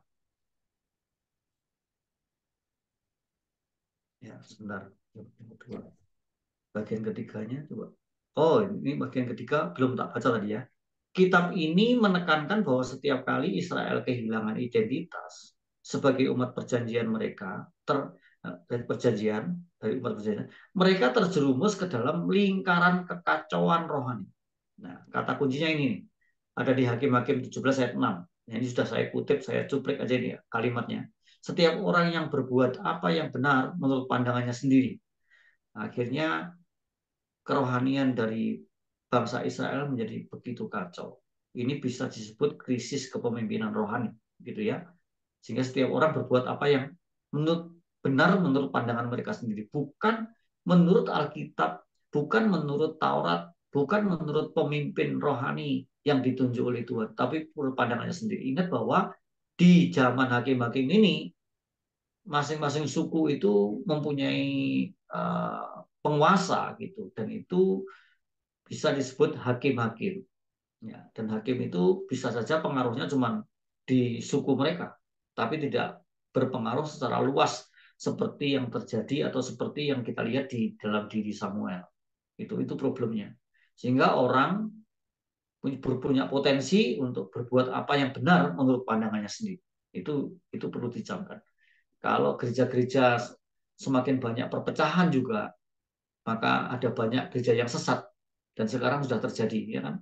Ya, sebentar. Kedua. Bagian ketiganya coba. Oh, ini bagian ketiga belum tak baca tadi ya. Kitab ini menekankan bahwa setiap kali Israel kehilangan identitas sebagai umat perjanjian mereka, dari umat perjanjian, mereka terjerumus ke dalam lingkaran kekacauan rohani. Nah, kata kuncinya ini nih, ada di Hakim-Hakim 17 ayat 6. Nah, ini sudah saya kutip, saya cuplik aja ini ya, kalimatnya. Setiap orang yang berbuat apa yang benar menurut pandangannya sendiri, akhirnya kerohanian dari bangsa Israel menjadi begitu kacau. Ini bisa disebut krisis kepemimpinan rohani, gitu ya. Sehingga setiap orang berbuat apa yang benar menurut pandangan mereka sendiri, bukan menurut Alkitab, bukan menurut Taurat, bukan menurut pemimpin rohani yang ditunjuk oleh Tuhan, tapi menurut pandangannya sendiri. Ingat bahwa di zaman hakim-hakim ini, masing-masing suku itu mempunyai penguasa gitu, dan itu bisa disebut hakim-hakim. Ya, dan hakim itu bisa saja pengaruhnya cuma di suku mereka, tapi tidak berpengaruh secara luas seperti yang terjadi atau seperti yang kita lihat di dalam diri Samuel. Itu problemnya. Sehingga orang punya potensi untuk berbuat apa yang benar menurut pandangannya sendiri. Itu perlu dicamkan. Kalau gereja-gereja semakin banyak perpecahan juga, maka ada banyak gereja yang sesat, dan sekarang sudah terjadi, ya kan?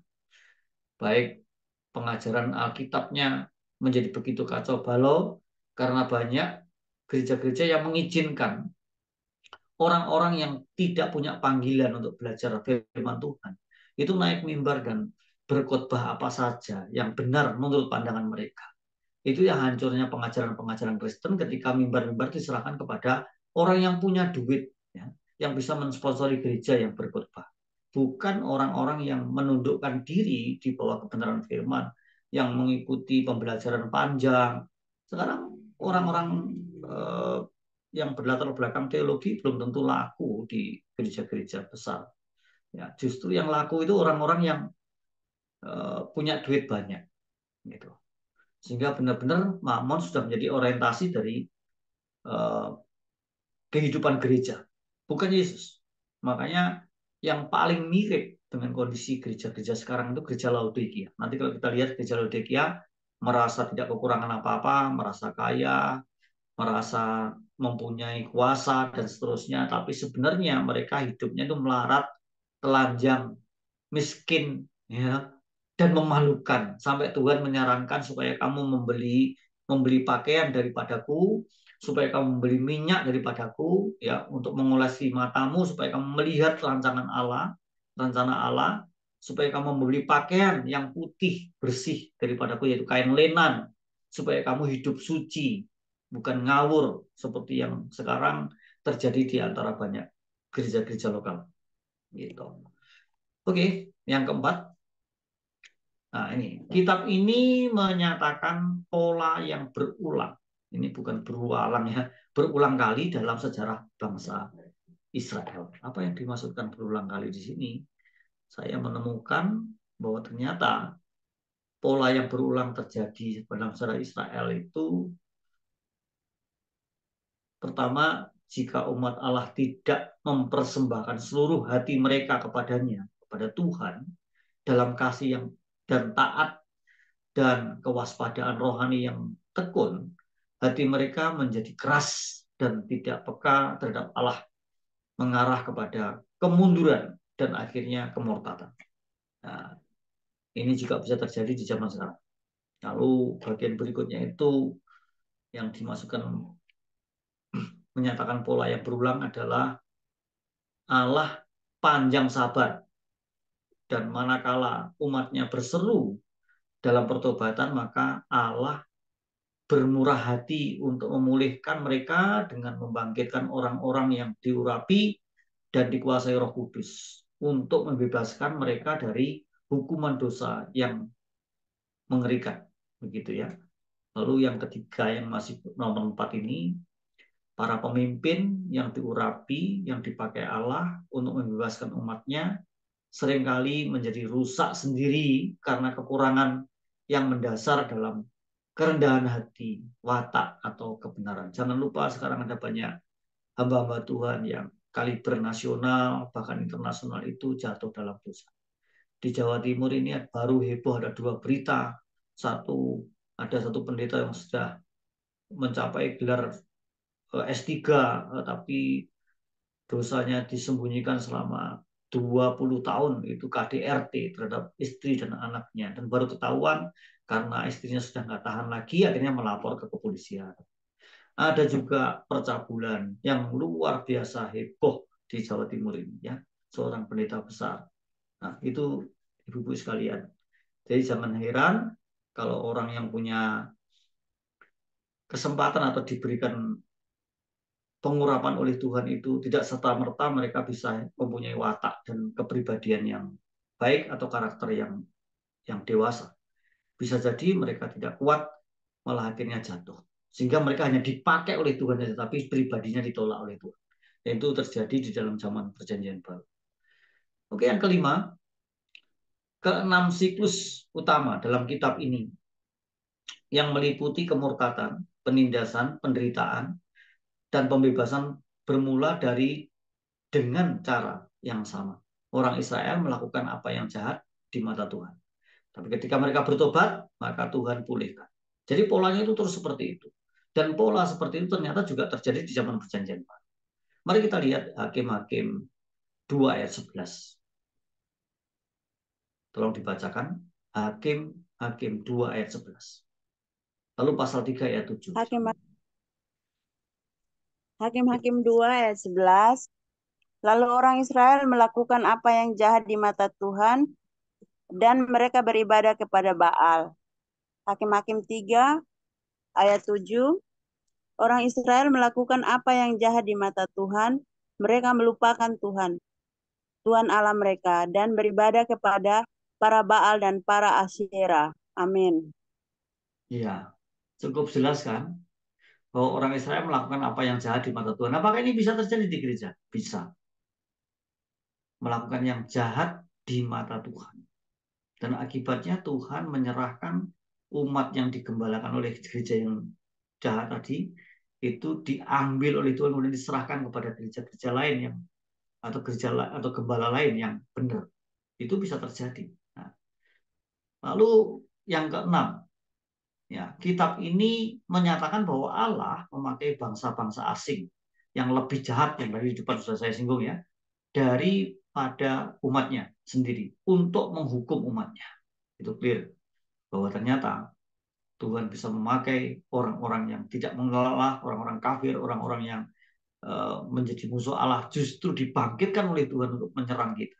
Baik pengajaran Alkitabnya menjadi begitu kacau balau karena banyak gereja-gereja yang mengizinkan orang-orang yang tidak punya panggilan untuk belajar firman Tuhan itu naik mimbar dan berkhotbah apa saja yang benar menurut pandangan mereka. Itu yang hancurnya pengajaran-pengajaran Kristen ketika mimbar-mimbar diserahkan kepada orang yang punya duit, ya, yang bisa mensponsori gereja yang berkhotbah. Bukan orang-orang yang menundukkan diri di bawah kebenaran firman, yang mengikuti pembelajaran panjang. Sekarang orang-orang yang berlatar belakang teologi belum tentu laku di gereja-gereja besar. Ya, justru yang laku itu orang-orang yang punya duit banyak, gitu. Sehingga benar-benar Mamon sudah menjadi orientasi dari kehidupan gereja, bukan Yesus. Makanya yang paling mirip dengan kondisi gereja-gereja sekarang itu gereja Laodikia. Nanti kalau kita lihat gereja Laodikia, merasa tidak kekurangan apa-apa, merasa kaya, merasa mempunyai kuasa dan seterusnya, tapi sebenarnya mereka hidupnya itu melarat, telanjang, miskin, ya, dan memalukan, sampai Tuhan menyarankan supaya kamu membeli pakaian daripadaku, supaya kamu membeli minyak daripadaku, ya, untuk mengolesi matamu, supaya kamu melihat rencana Allah, supaya kamu membeli pakaian yang putih bersih daripadaku, yaitu kain lenan, supaya kamu hidup suci, bukan ngawur seperti yang sekarang terjadi di antara banyak gereja-gereja lokal. Gitu. Oke, yang keempat. Nah, ini kitab ini menyatakan pola yang berulang. Ini bukan berulang ya, berulang kali dalam sejarah bangsa Israel. Apa yang dimaksudkan berulang kali di sini? Saya menemukan bahwa ternyata pola yang berulang terjadi dalam sejarah Israel itu, pertama, jika umat Allah tidak mempersembahkan seluruh hati mereka kepadanya, kepada Tuhan, dalam kasih yang dan taat dan kewaspadaan rohani yang tekun, hati mereka menjadi keras dan tidak peka terhadap Allah, mengarah kepada kemunduran dan akhirnya kemurtadan. Nah, ini juga bisa terjadi di zaman sekarang. Lalu bagian berikutnya itu yang dimasukkan menyatakan pola yang berulang adalah Allah panjang sabar, dan manakala umatnya berseru dalam pertobatan, maka Allah bermurah hati untuk memulihkan mereka dengan membangkitkan orang-orang yang diurapi dan dikuasai Roh Kudus untuk membebaskan mereka dari hukuman dosa yang mengerikan, begitu ya. Lalu yang ketiga yang masih nomor 4 ini, para pemimpin yang diurapi, yang dipakai Allah untuk membebaskan umatnya, seringkali menjadi rusak sendiri karena kekurangan yang mendasar dalam kerendahan hati, watak, atau kebenaran. Jangan lupa sekarang ada banyak hamba-hamba Tuhan yang kaliber nasional, bahkan internasional itu jatuh dalam dosa. Di Jawa Timur ini baru heboh ada 2 berita. Ada satu pendeta yang sudah mencapai gelar S3, tapi dosanya disembunyikan selama 20 tahun, itu KDRT terhadap istri dan anaknya, dan baru ketahuan karena istrinya sudah nggak tahan lagi, akhirnya melapor ke kepolisian. Ada juga percabulan yang luar biasa heboh di Jawa Timur ini, ya, seorang pendeta besar. Nah, itu ibu-ibu sekalian. Jadi jangan heran kalau orang yang punya kesempatan atau diberikan pengurapan oleh Tuhan itu tidak serta-merta mereka bisa mempunyai watak dan kepribadian yang baik atau karakter yang dewasa. Bisa jadi mereka tidak kuat, malah akhirnya jatuh. Sehingga mereka hanya dipakai oleh Tuhan, tetapi pribadinya ditolak oleh Tuhan. Dan itu terjadi di dalam zaman Perjanjian Baru. Oke, yang kelima, keenam siklus utama dalam kitab ini yang meliputi kemurtatan, penindasan, penderitaan, dan pembebasan bermula dengan cara yang sama. Orang Israel melakukan apa yang jahat di mata Tuhan. Tapi ketika mereka bertobat, maka Tuhan pulihkan. Jadi polanya itu terus seperti itu. Dan pola seperti itu ternyata juga terjadi di zaman Perjanjian Baru. Mari kita lihat Hakim-Hakim 2 ayat 11. Tolong dibacakan. Hakim 2 ayat 11. Lalu pasal 3 ayat 7. Hakim-Hakim 2 ayat 11. Lalu orang Israel melakukan apa yang jahat di mata Tuhan, dan mereka beribadah kepada Baal. Hakim-Hakim 3 ayat 7. Orang Israel melakukan apa yang jahat di mata Tuhan, mereka melupakan Tuhan Allah mereka, dan beribadah kepada para Baal dan para Asyera. Amin. Iya, cukup jelas kan? Bahwa orang Israel melakukan apa yang jahat di mata Tuhan. Apakah ini bisa terjadi di gereja? Bisa. Melakukan yang jahat di mata Tuhan. Dan akibatnya Tuhan menyerahkan umat yang digembalakan oleh gereja yang jahat tadi, itu diambil oleh Tuhan, kemudian diserahkan kepada gereja-gereja lain yang atau gembala lain yang benar. Itu bisa terjadi. Nah, lalu yang keenam, ya, kitab ini menyatakan bahwa Allah memakai bangsa-bangsa asing yang lebih jahat, yang tadi di depan sudah saya singgung, ya, daripada umatnya sendiri untuk menghukum umatnya. Itu clear bahwa ternyata Tuhan bisa memakai orang-orang yang tidak mengenal Allah, orang-orang kafir, orang-orang yang menjadi musuh Allah, justru dibangkitkan oleh Tuhan untuk menyerang kita.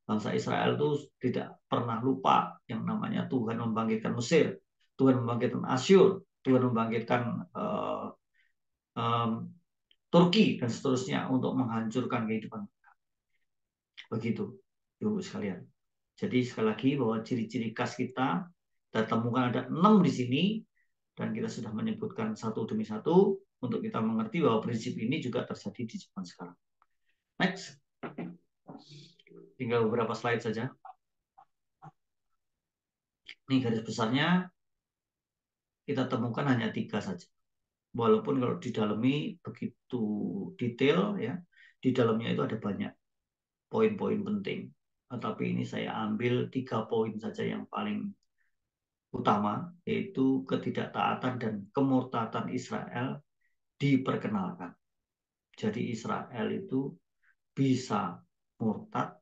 Bangsa Israel itu tidak pernah lupa yang namanya Tuhan membangkitkan Mesir, Tuhan membangkitkan Asyur, Tuhan membangkitkan Turki dan seterusnya untuk menghancurkan kehidupan mereka. Begitu, Ibu sekalian. Jadi sekali lagi bahwa ciri-ciri khas kita temukan ada 6 di sini, dan kita sudah menyebutkan satu demi satu untuk kita mengerti bahwa prinsip ini juga terjadi di zaman sekarang. Next. Tinggal beberapa slide saja. Ini garis besarnya kita temukan hanya 3 saja. Walaupun kalau didalami begitu detail, ya, di dalamnya itu ada banyak poin-poin penting. Tapi ini saya ambil 3 poin saja yang paling utama, yaitu ketidaktaatan dan kemurtatan Israel diperkenalkan. Jadi Israel itu bisa murtad,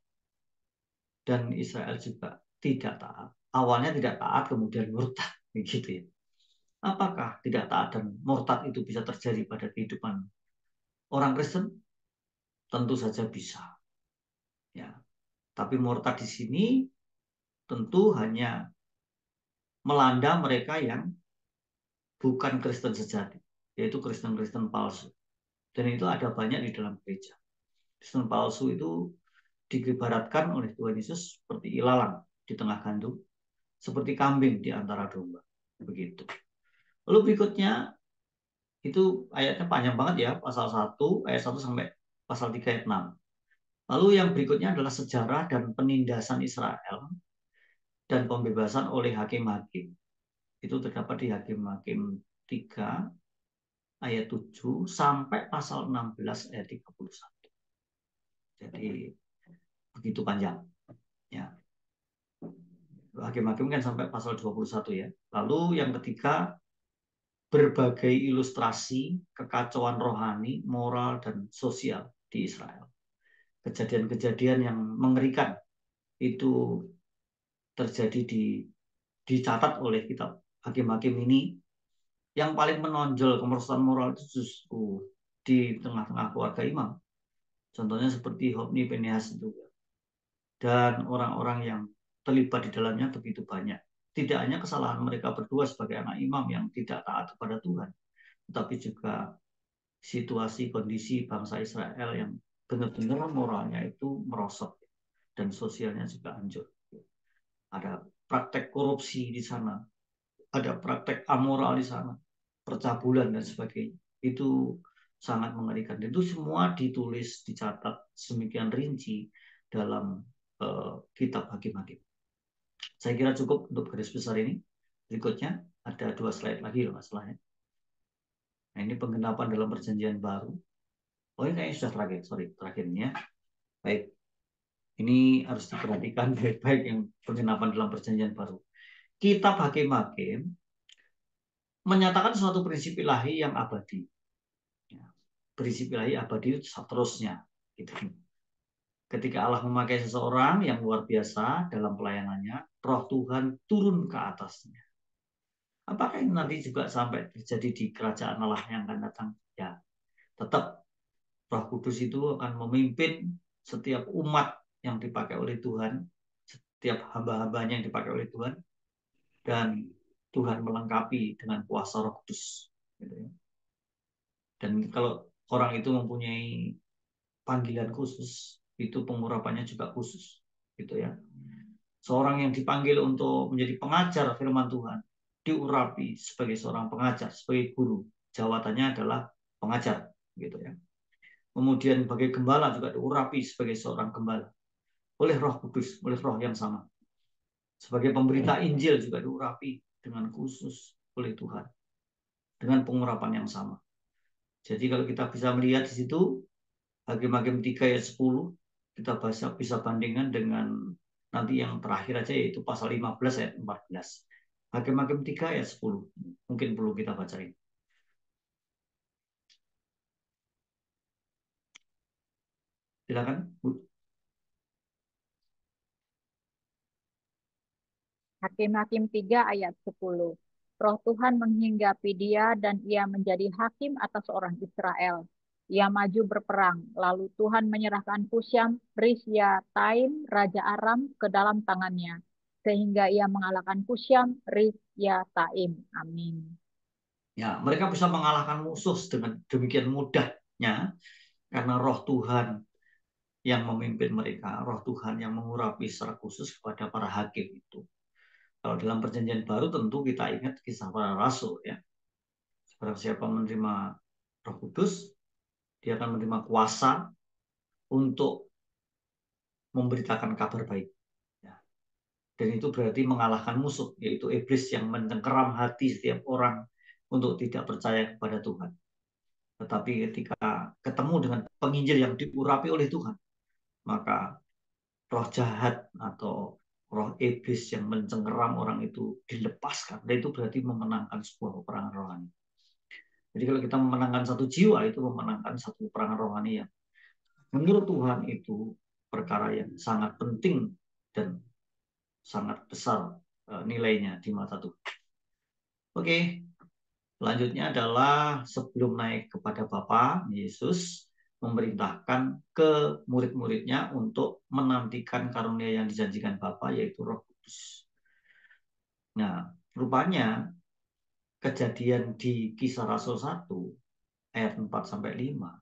dan Israel juga tidak taat. Awalnya tidak taat, kemudian murtad, begitu ya. Apakah tidak taat dan murtad itu bisa terjadi pada kehidupan orang Kristen? Tentu saja bisa. Ya. Tapi murtad di sini tentu hanya melanda mereka yang bukan Kristen sejati, yaitu Kristen-Kristen palsu. Dan itu ada banyak di dalam gereja. Kristen palsu itu diibaratkan oleh Tuhan Yesus seperti ilalang di tengah gandum, seperti kambing di antara domba. Begitu. Lalu berikutnya, itu ayatnya panjang banget ya, pasal 1 ayat 1 sampai pasal 3 ayat 6. Lalu yang berikutnya adalah sejarah dan penindasan Israel dan pembebasan oleh hakim-hakim. Itu terdapat di Hakim-Hakim 3 ayat 7 sampai pasal 16 ayat 31. Jadi begitu panjang. Ya. Hakim-hakim kan sampai pasal 21 ya. Lalu yang ketiga, berbagai ilustrasi kekacauan rohani, moral, dan sosial di Israel. Kejadian-kejadian yang mengerikan itu terjadi dicatat oleh kitab Hakim-Hakim ini. Yang paling menonjol kemerosotan moral itu justru di tengah-tengah keluarga imam. Contohnya seperti Hofni, Pinehas itu. Dan orang-orang yang terlibat di dalamnya begitu banyak. Tidak hanya kesalahan mereka berdua sebagai anak imam yang tidak taat kepada Tuhan, tetapi juga situasi kondisi bangsa Israel yang benar-benar moralnya itu merosot dan sosialnya juga hancur. Ada praktek korupsi di sana, ada praktek amoral di sana, percabulan dan sebagainya. Itu sangat mengerikan. Dan itu semua ditulis, dicatat sedemikian rinci dalam kitab Hakim-Hakim. Saya kira cukup untuk garis besar ini. Berikutnya ada 2 slide lagi masalahnya. Nah, ini penggenapan dalam perjanjian baru. Oh, ini kayaknya sudah terakhir. Sorry, terakhirnya. Baik. Ini harus diperhatikan baik-baik yang penggenapan dalam perjanjian baru. Kitab Hakim-Hakim menyatakan suatu prinsip ilahi yang abadi. Prinsip ilahi abadi itu seterusnya. Gitu. Ketika Allah memakai seseorang yang luar biasa dalam pelayanannya, Roh Tuhan turun ke atasnya. Apakah ini nanti juga sampai terjadi di kerajaan Allah yang akan datang? Ya, tetap Roh Kudus itu akan memimpin setiap umat yang dipakai oleh Tuhan, setiap hamba-hambanya yang dipakai oleh Tuhan, dan Tuhan melengkapi dengan kuasa Roh Kudus. Dan kalau orang itu mempunyai panggilan khusus, itu pengurapannya juga khusus, gitu ya. Seorang yang dipanggil untuk menjadi pengajar firman Tuhan diurapi sebagai seorang pengajar, sebagai guru. Jawatannya adalah pengajar, gitu ya. Kemudian sebagai gembala juga diurapi sebagai seorang gembala oleh Roh Kudus, oleh Roh yang sama. Sebagai pemberita Injil juga diurapi dengan khusus oleh Tuhan dengan pengurapan yang sama. Jadi kalau kita bisa melihat di situ Hakim-Hakim 3 ayat 10, kita bisa bandingkan dengan nanti yang terakhir aja yaitu pasal 15 ayat 14. Hakim-Hakim 3 ayat 10. Mungkin perlu kita bacain. Silakan, Bu. Hakim-Hakim 3 ayat 10. Roh Tuhan menghinggapi dia dan ia menjadi hakim atas orang Israel. Ia maju berperang, lalu Tuhan menyerahkan Husyam, Risya-Taim, Raja Aram ke dalam tangannya, sehingga ia mengalahkan Husyam, Risya-Taim. Amin. Ya, mereka bisa mengalahkan musuh dengan demikian mudahnya karena Roh Tuhan yang memimpin mereka, Roh Tuhan yang mengurapi secara khusus kepada para hakim itu. Kalau dalam perjanjian baru tentu kita ingat kisah para rasul ya. Barang siapa menerima Roh Kudus, dia akan menerima kuasa untuk memberitakan kabar baik. Ya. Dan itu berarti mengalahkan musuh, yaitu iblis yang mencengkeram hati setiap orang untuk tidak percaya kepada Tuhan. Tetapi ketika ketemu dengan penginjil yang diurapi oleh Tuhan, maka roh jahat atau roh iblis yang mencengkeram orang itu dilepaskan. Dan itu berarti memenangkan sebuah peperangan rohani. Jadi kalau kita memenangkan satu jiwa, itu memenangkan satu peperangan rohani yang menurut Tuhan itu perkara yang sangat penting dan sangat besar nilainya di mata Tuhan. Oke, selanjutnya adalah sebelum naik kepada Bapa, Yesus memerintahkan ke murid-muridnya untuk menantikan karunia yang dijanjikan Bapa, yaitu Roh Kudus. Nah, rupanya kejadian di Kisah Rasul 1 ayat 4-5,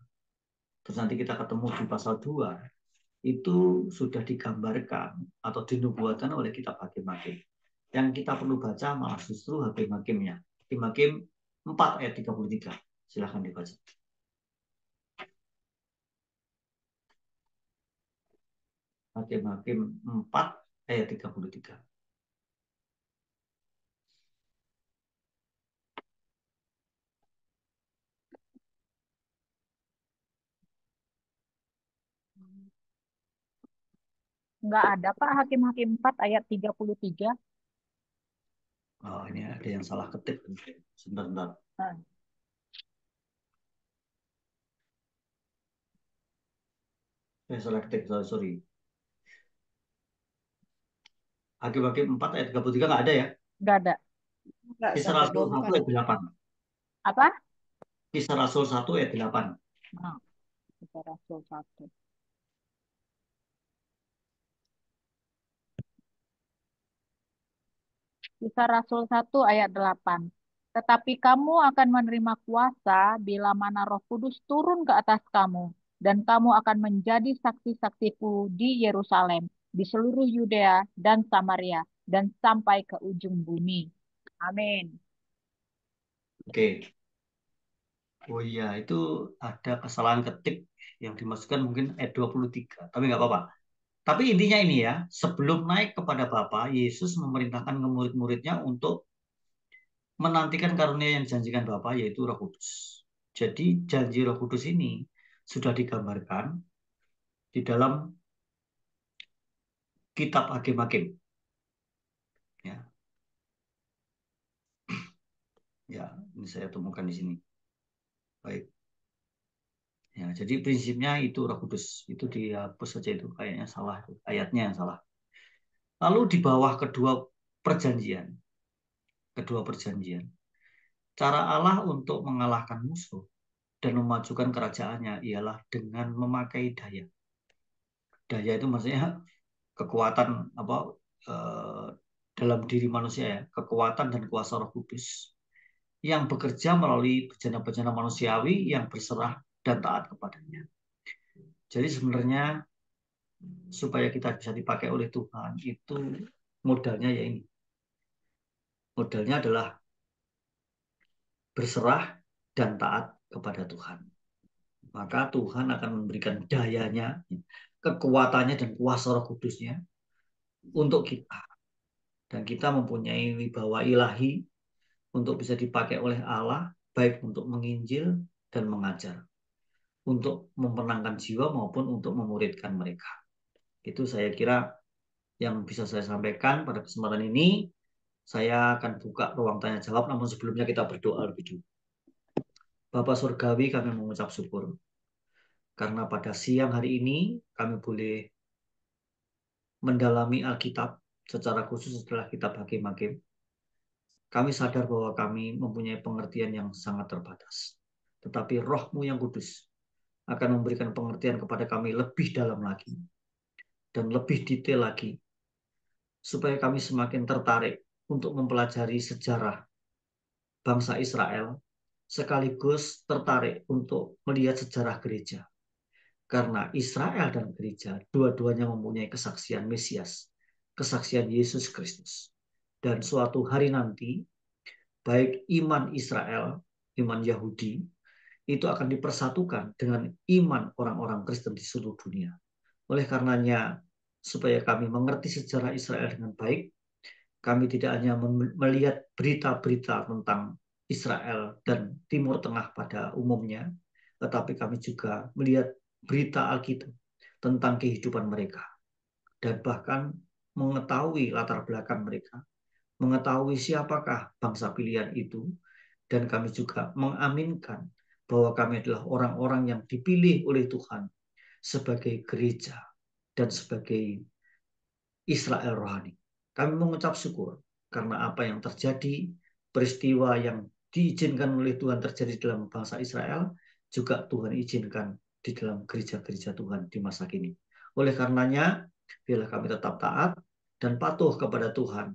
terus nanti kita ketemu di pasal 2, itu sudah digambarkan atau dinubuatkan oleh kitab Hakim-Hakim. Yang kita perlu baca malah justru Hakim-Hakimnya. Hakim-Hakim 4 ayat 33. Silahkan dibaca. Hakim-Hakim 4 ayat 33. Nggak ada, Pak. Hakim-Hakim 4 ayat 33. Oh, ini ada yang salah ketik. Sebentar. Nah, Salah ketik, sorry. Hakim-Hakim 4 ayat 33 nggak ada ya? nggak ada. Enggak Kisah sampai Rasul 1 ayat 8. Apa? Kisah Rasul 1 ayat 8. Nah, Kisah Rasul 1. Kisah Rasul 1 ayat 8. Tetapi kamu akan menerima kuasa bila mana Roh Kudus turun ke atas kamu, dan kamu akan menjadi saksi-saksiku di Yerusalem, di seluruh Yudea dan Samaria, dan sampai ke ujung bumi. Amin. Oke. Oh iya, itu ada kesalahan ketik yang dimasukkan mungkin ayat 23. Tapi nggak apa-apa. Tapi intinya ini ya, sebelum naik kepada Bapa, Yesus memerintahkan ke murid-muridnya untuk menantikan karunia yang dijanjikan Bapa, yaitu Roh Kudus. Jadi janji Roh Kudus ini sudah digambarkan di dalam kitab Hakim-Hakim. Ya, ya, ini saya temukan di sini. Baik. Ya, jadi prinsipnya itu Roh Kudus itu dihapus saja, itu kayaknya salah, ayatnya yang salah. Lalu di bawah kedua perjanjian, cara Allah untuk mengalahkan musuh dan memajukan kerajaannya ialah dengan memakai daya. Daya itu maksudnya kekuatan apa eh, dalam diri manusia ya, kekuatan dan kuasa Roh Kudus yang bekerja melalui bejana-bejana manusiawi yang berserah dan taat kepadanya. Jadi sebenarnya supaya kita bisa dipakai oleh Tuhan itu modalnya ya ini. Modalnya adalah berserah dan taat kepada Tuhan. Maka Tuhan akan memberikan dayanya, kekuatannya dan kuasa Roh Kudusnya untuk kita. Dan kita mempunyai wibawa ilahi untuk bisa dipakai oleh Allah, baik untuk menginjil dan mengajar, untuk memenangkan jiwa maupun untuk memuridkan mereka. Itu saya kira yang bisa saya sampaikan pada kesempatan ini. Saya akan buka ruang tanya jawab, namun sebelumnya kita berdoa lebih dulu. Bapa Surgawi, kami mengucap syukur karena pada siang hari ini kami boleh mendalami Alkitab secara khusus setelah kitab Hakim-Hakim. Kami sadar bahwa kami mempunyai pengertian yang sangat terbatas. Tetapi Roh-Mu yang kudus akan memberikan pengertian kepada kami lebih dalam lagi dan lebih detail lagi, supaya kami semakin tertarik untuk mempelajari sejarah bangsa Israel, sekaligus tertarik untuk melihat sejarah gereja. Karena Israel dan gereja dua-duanya mempunyai kesaksian Mesias, kesaksian Yesus Kristus. Dan suatu hari nanti, baik iman Israel, iman Yahudi, itu akan dipersatukan dengan iman orang-orang Kristen di seluruh dunia. Oleh karenanya, supaya kami mengerti sejarah Israel dengan baik, kami tidak hanya melihat berita-berita tentang Israel dan Timur Tengah pada umumnya, tetapi kami juga melihat berita Alkitab tentang kehidupan mereka, dan bahkan mengetahui latar belakang mereka, mengetahui siapakah bangsa pilihan itu, dan kami juga mengaminkan bahwa kami adalah orang-orang yang dipilih oleh Tuhan sebagai gereja dan sebagai Israel rohani. Kami mengucap syukur karena apa yang terjadi, peristiwa yang diizinkan oleh Tuhan terjadi dalam bangsa Israel, juga Tuhan izinkan di dalam gereja-gereja Tuhan di masa kini. Oleh karenanya, biarlah kami tetap taat dan patuh kepada Tuhan,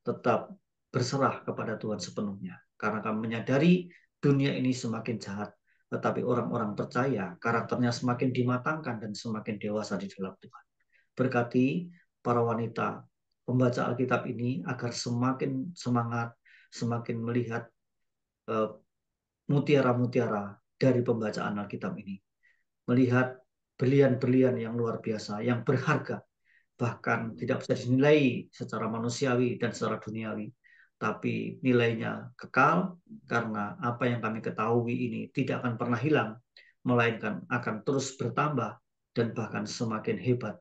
tetap berserah kepada Tuhan sepenuhnya. Karena kami menyadari dunia ini semakin jahat, tetapi orang-orang percaya karakternya semakin dimatangkan dan semakin dewasa di dalam Tuhan. Berkati para wanita pembaca Alkitab ini agar semakin semangat, semakin melihat mutiara-mutiara dari pembacaan Alkitab ini. Melihat berlian-berlian yang luar biasa, yang berharga, bahkan tidak bisa dinilai secara manusiawi dan secara duniawi, tapi nilainya kekal karena apa yang kami ketahui ini tidak akan pernah hilang, melainkan akan terus bertambah dan bahkan semakin hebat,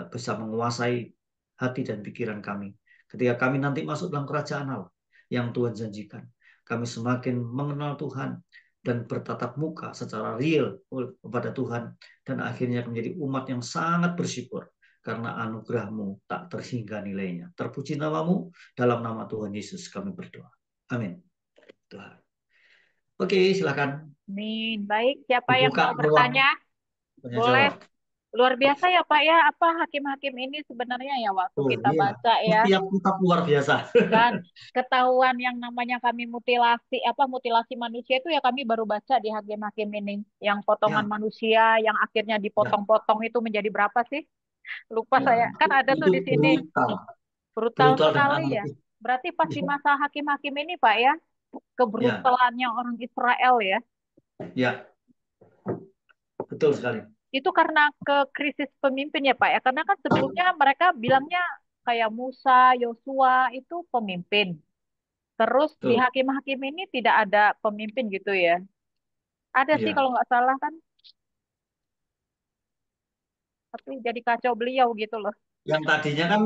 bisa menguasai hati dan pikiran kami. Ketika kami nanti masuk dalam kerajaan Allah yang Tuhan janjikan, kami semakin mengenal Tuhan dan bertatap muka secara real kepada Tuhan, dan akhirnya menjadi umat yang sangat bersyukur karena anugerah-Mu tak terhingga nilainya. Terpuji nama-Mu, dalam nama Tuhan Yesus kami berdoa. Amin. Tuhan. Oke, silakan. Amin. Baik, siapa yang Dibuka mau bertanya? Boleh. jawab. Luar biasa ya Pak ya, apa hakim-hakim ini sebenarnya ya waktu Oh kita iya, baca ya. setiap kitab luar biasa. Dan ketahuan yang namanya kami mutilasi manusia itu ya kami baru baca di hakim-hakim ini. Yang potongan Ya, manusia yang akhirnya ya, dipotong-potong itu menjadi berapa sih? Lupa ya. saya. Kan ada tuh Itu di sini. brutal, Brutal brutal dan sekali ya. anarkis. Berarti pas di Ya, masa hakim-hakim ini Pak ya, ya, kebrutalannya orang Israel ya. ya, betul sekali. Itu karena ke krisis pemimpin ya Pak ya. Karena kan sebelumnya mereka bilangnya kayak Musa, Yosua itu pemimpin. Terus di Betul. hakim-hakim ini tidak ada pemimpin gitu ya. Ada sih Ya. kalau nggak salah kan, tapi jadi kacau beliau gitu loh. Yang tadinya kan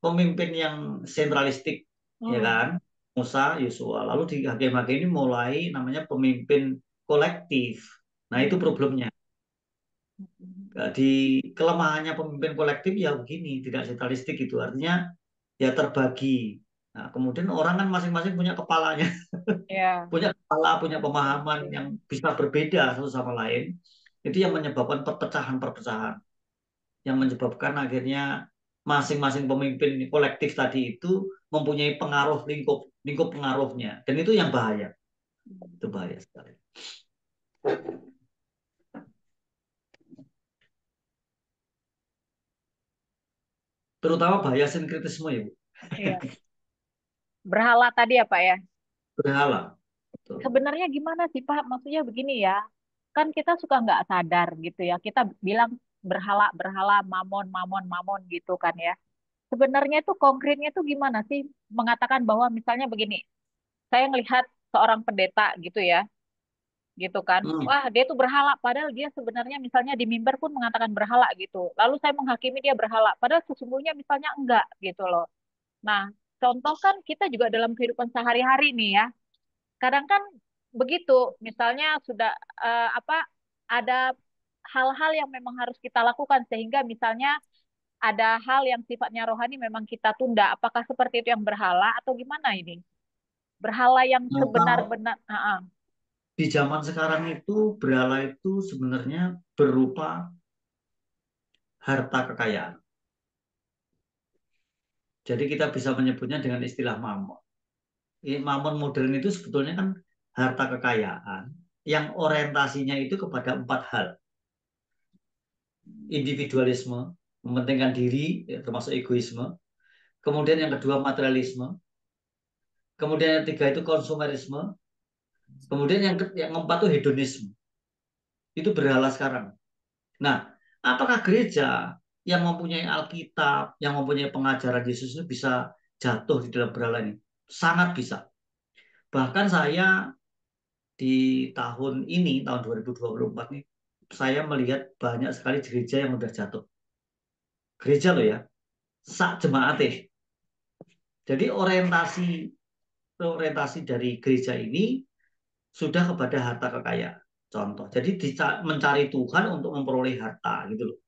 pemimpin yang sentralistik, ya Hmm. kan? Musa, Yosua. Lalu di hakim-hakim ini mulai namanya pemimpin kolektif. Nah, itu Hmm. problemnya. Di kelemahannya pemimpin kolektif ya begini, tidak sentralistik itu. Artinya ya terbagi. Nah, kemudian orang kan masing-masing punya kepalanya, Ya. punya kepala, punya pemahaman yang bisa berbeda satu sama lain. Itu yang menyebabkan perpecahan-perpecahan, yang menyebabkan akhirnya masing-masing pemimpin kolektif tadi itu mempunyai pengaruh lingkup pengaruhnya, dan itu yang bahaya. Itu bahaya sekali. Terutama bahaya sinkretisme ya, Bu. Iya. Berhala tadi ya Pak ya. Berhala. Betul. Sebenarnya gimana sih Pak? Maksudnya begini ya. Kan kita suka nggak sadar gitu ya. Kita bilang berhala, berhala, mamon, mamon, mamon gitu kan ya. Sebenarnya itu konkretnya itu gimana sih? Mengatakan bahwa misalnya begini. Saya ngelihat seorang pendeta gitu ya. Gitu kan. Hmm. Wah, dia tuh berhala. Padahal dia sebenarnya misalnya di mimbar pun mengatakan berhala gitu. Lalu saya menghakimi dia berhala. Padahal sesungguhnya misalnya enggak gitu loh. Nah, contoh kan kita juga dalam kehidupan sehari-hari nih ya. Kadang kan begitu, misalnya sudah apa ada hal-hal yang memang harus kita lakukan sehingga misalnya ada hal yang sifatnya rohani memang kita tunda. Apakah seperti itu yang berhala atau gimana ini? Berhala yang Nah, kalau sebenar-benar, di zaman sekarang itu berhala itu sebenarnya berupa harta kekayaan. Jadi kita bisa menyebutnya dengan istilah mamon. Mamon modern itu sebetulnya kan harta kekayaan yang orientasinya itu kepada 4 hal. Individualisme, mementingkan diri, ya, termasuk egoisme. Kemudian yang kedua materialisme. Kemudian yang ketiga itu konsumerisme. Kemudian yang keempat itu hedonisme. Itu berhala sekarang. Nah, apakah gereja yang mempunyai Alkitab, yang mempunyai pengajaran Yesus itu bisa jatuh di dalam berhala ini? Sangat bisa. Bahkan saya di tahun ini, tahun 2024 ini, saya melihat banyak sekali gereja yang udah jatuh. Gereja loh ya, sak jemaatih. Jadi orientasi dari gereja ini sudah kepada harta kekayaan. Contoh, jadi mencari Tuhan untuk memperoleh harta gitu loh.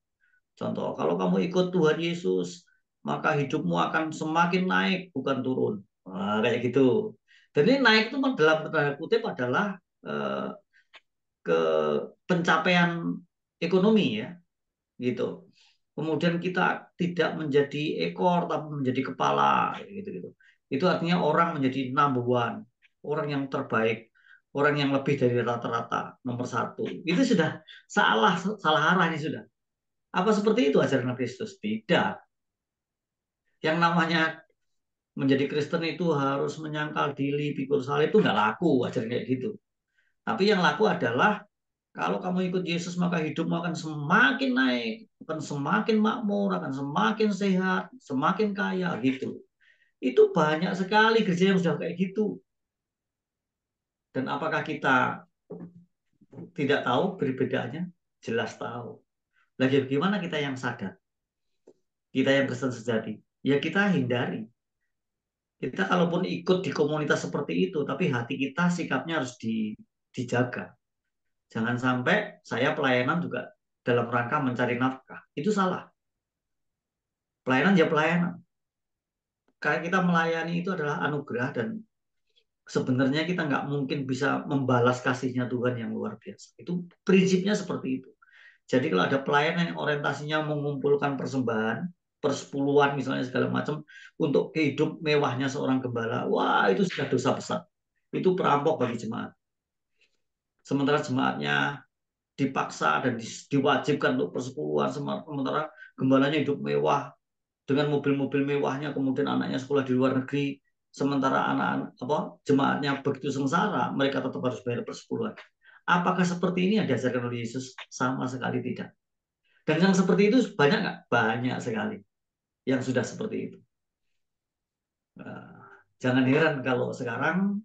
Contoh, kalau kamu ikut Tuhan Yesus, maka hidupmu akan semakin naik, bukan turun. Wah, kayak gitu. Dan ini naik itu dalam tanda kutip adalah eh, ke pencapaian ekonomi ya, gitu. Kemudian kita tidak menjadi ekor tapi menjadi kepala, gitu gitu. Itu artinya orang menjadi number one, orang yang terbaik, orang yang lebih dari rata-rata, nomor satu. Itu sudah salah arah ini sudah. Apa seperti itu ajaran Kristus? Tidak. Yang namanya menjadi Kristen itu harus menyangkal diri, pikul salib, itu nggak laku ajaran kayak gitu. Tapi yang laku adalah Kalau kamu ikut Yesus maka hidupmu akan semakin naik, akan semakin makmur, akan semakin sehat, semakin kaya gitu. Itu banyak sekali gereja yang sudah kayak gitu. Dan apakah kita tidak tahu perbedaannya? Jelas tahu. Lagi bagaimana kita yang sadar? Kita yang Kristen sejati. Ya kita hindari. Kita kalaupun ikut di komunitas seperti itu, tapi hati kita sikapnya harus dijaga. Jangan sampai saya pelayanan juga dalam rangka mencari nafkah. Itu salah. Pelayanan ya pelayanan. Kayak kita melayani itu adalah anugerah dan sebenarnya kita nggak mungkin bisa membalas kasihnya Tuhan yang luar biasa. Itu prinsipnya seperti itu. Jadi kalau ada pelayanan yang orientasinya mengumpulkan persembahan, persepuluhan misalnya segala macam untuk hidup mewahnya seorang gembala, wah itu sudah dosa besar. Itu perampok bagi jemaat. Sementara jemaatnya dipaksa dan diwajibkan untuk persepuluhan, sementara gembalanya hidup mewah dengan mobil-mobil mewahnya, kemudian anaknya sekolah di luar negeri, sementara anak-anak jemaatnya begitu sengsara, mereka tetap harus bayar persepuluhan. Apakah seperti ini yang diajarkan oleh Yesus? Sama sekali tidak. Dan yang seperti itu banyak nggak? Banyak sekali yang sudah seperti itu. Jangan heran kalau sekarang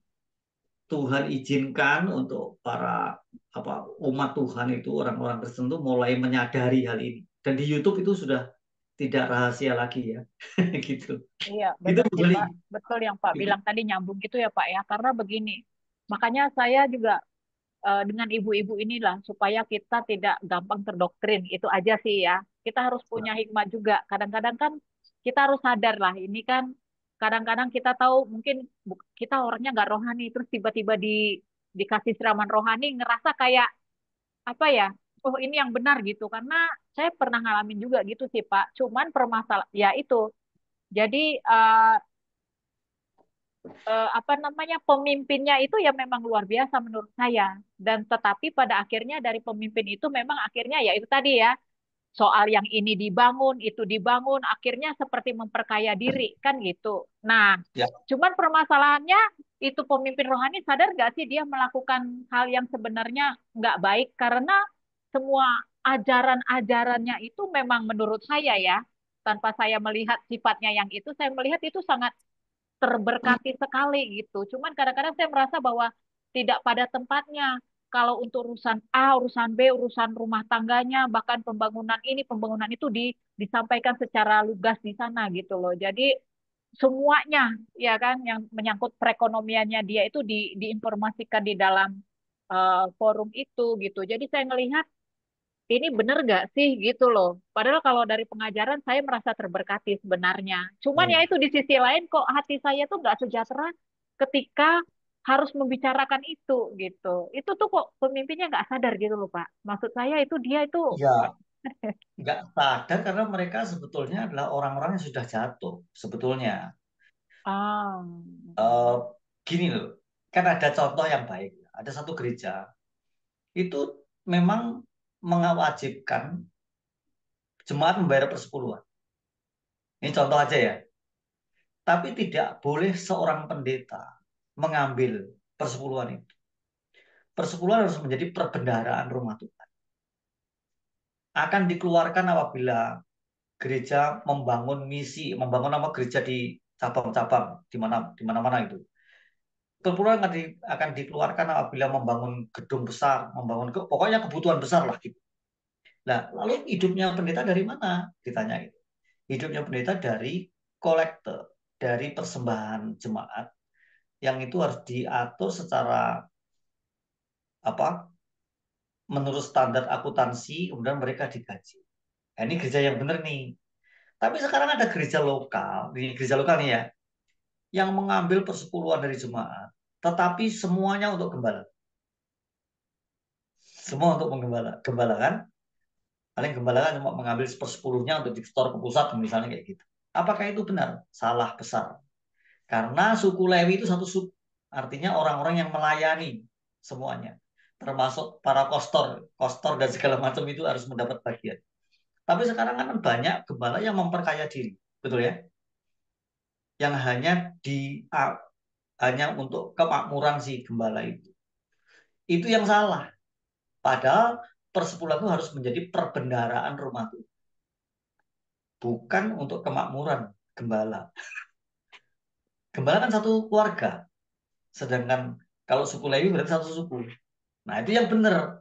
Tuhan izinkan untuk para umat Tuhan itu, orang-orang Kristen itu mulai menyadari hal ini. Dan di YouTube itu sudah tidak rahasia lagi ya, gitu. Iya, Itu benar sih beli. Pak. Betul yang Pak Itu. bilang tadi nyambung gitu ya Pak ya. Karena begini, makanya saya juga dengan ibu-ibu inilah supaya kita tidak gampang terdoktrin. Itu aja sih ya. Kita harus punya hikmat juga. Kadang-kadang kan kita harus sadar lah. Ini kan kadang-kadang kita tahu mungkin kita orangnya nggak rohani, terus tiba-tiba dikasih siraman rohani, ngerasa kayak apa ya? Oh ini yang benar gitu. Karena saya pernah ngalamin juga gitu sih Pak. Cuman permasalahan ya itu. Jadi apa namanya pemimpinnya itu ya memang luar biasa menurut saya. Dan tetapi pada akhirnya dari pemimpin itu memang akhirnya ya itu tadi ya soal yang ini dibangun itu dibangun akhirnya seperti memperkaya diri kan gitu. Nah, Ya. cuman permasalahannya itu pemimpin rohani sadar nggak sih dia melakukan hal yang sebenarnya nggak baik karena semua ajaran-ajarannya itu memang menurut saya ya tanpa saya melihat sifatnya yang itu saya melihat itu sangat terberkati sekali gitu. Cuman kadang-kadang saya merasa bahwa tidak pada tempatnya. Kalau untuk urusan A, urusan B, urusan rumah tangganya, bahkan pembangunan ini, pembangunan itu disampaikan secara lugas di sana gitu loh. Jadi semuanya ya kan yang menyangkut perekonomiannya dia itu diinformasikan di dalam forum itu gitu. Jadi saya melihat ini bener gak sih gitu loh. Padahal kalau dari pengajaran saya merasa terberkati sebenarnya. Cuman ya itu di sisi lain kok hati saya tuh gak sejahtera ketika harus membicarakan itu gitu. Itu tuh kok pemimpinnya nggak sadar gitu loh Pak. Maksud saya itu dia itu Ya, nggak sadar karena mereka sebetulnya adalah orang-orang yang sudah jatuh sebetulnya. ah Eh, Gini loh, kan ada contoh yang baik. Ada satu gereja itu memang mewajibkan jemaat membayar persepuluhan. Ini contoh aja ya. Tapi tidak boleh seorang pendeta mengambil persepuluhan itu. Persepuluhan harus menjadi perbendaharaan rumah Tuhan. Akan dikeluarkan apabila gereja membangun misi, membangun nama gereja di cabang-cabang di mana-mana itu. Persepuluhan akan dikeluarkan apabila membangun gedung besar, pokoknya kebutuhan besar lah gitu. Nah, lalu hidupnya pendeta dari mana? Ditanya itu. Hidupnya pendeta dari kolekte, dari persembahan jemaat yang itu harus diatur secara menurut standar akuntansi, kemudian mereka digaji. Nah, ini gereja yang benar nih. Tapi sekarang ada gereja lokal nih ya, yang mengambil persepuluhan dari jemaat, tetapi semuanya untuk gembala. Semua untuk gembala kan? Paling gembala kan cuma mengambil sepersepuluhnya untuk disetor ke pusat, misalnya kayak gitu. Apakah itu benar? Salah besar. Karena suku Lewi itu satu suku, artinya orang-orang yang melayani semuanya. Termasuk para kostor dan segala macam itu harus mendapat bagian. Tapi sekarang kan banyak gembala yang memperkaya diri, betul ya? Yang hanya untuk kemakmuran si gembala itu. Itu yang salah. Padahal persepuluhan itu harus menjadi perbendaharaan rumah Tuhan, bukan untuk kemakmuran gembala. Gembala kan satu keluarga, sedangkan kalau suku Lewi berarti satu suku. Nah, itu yang benar.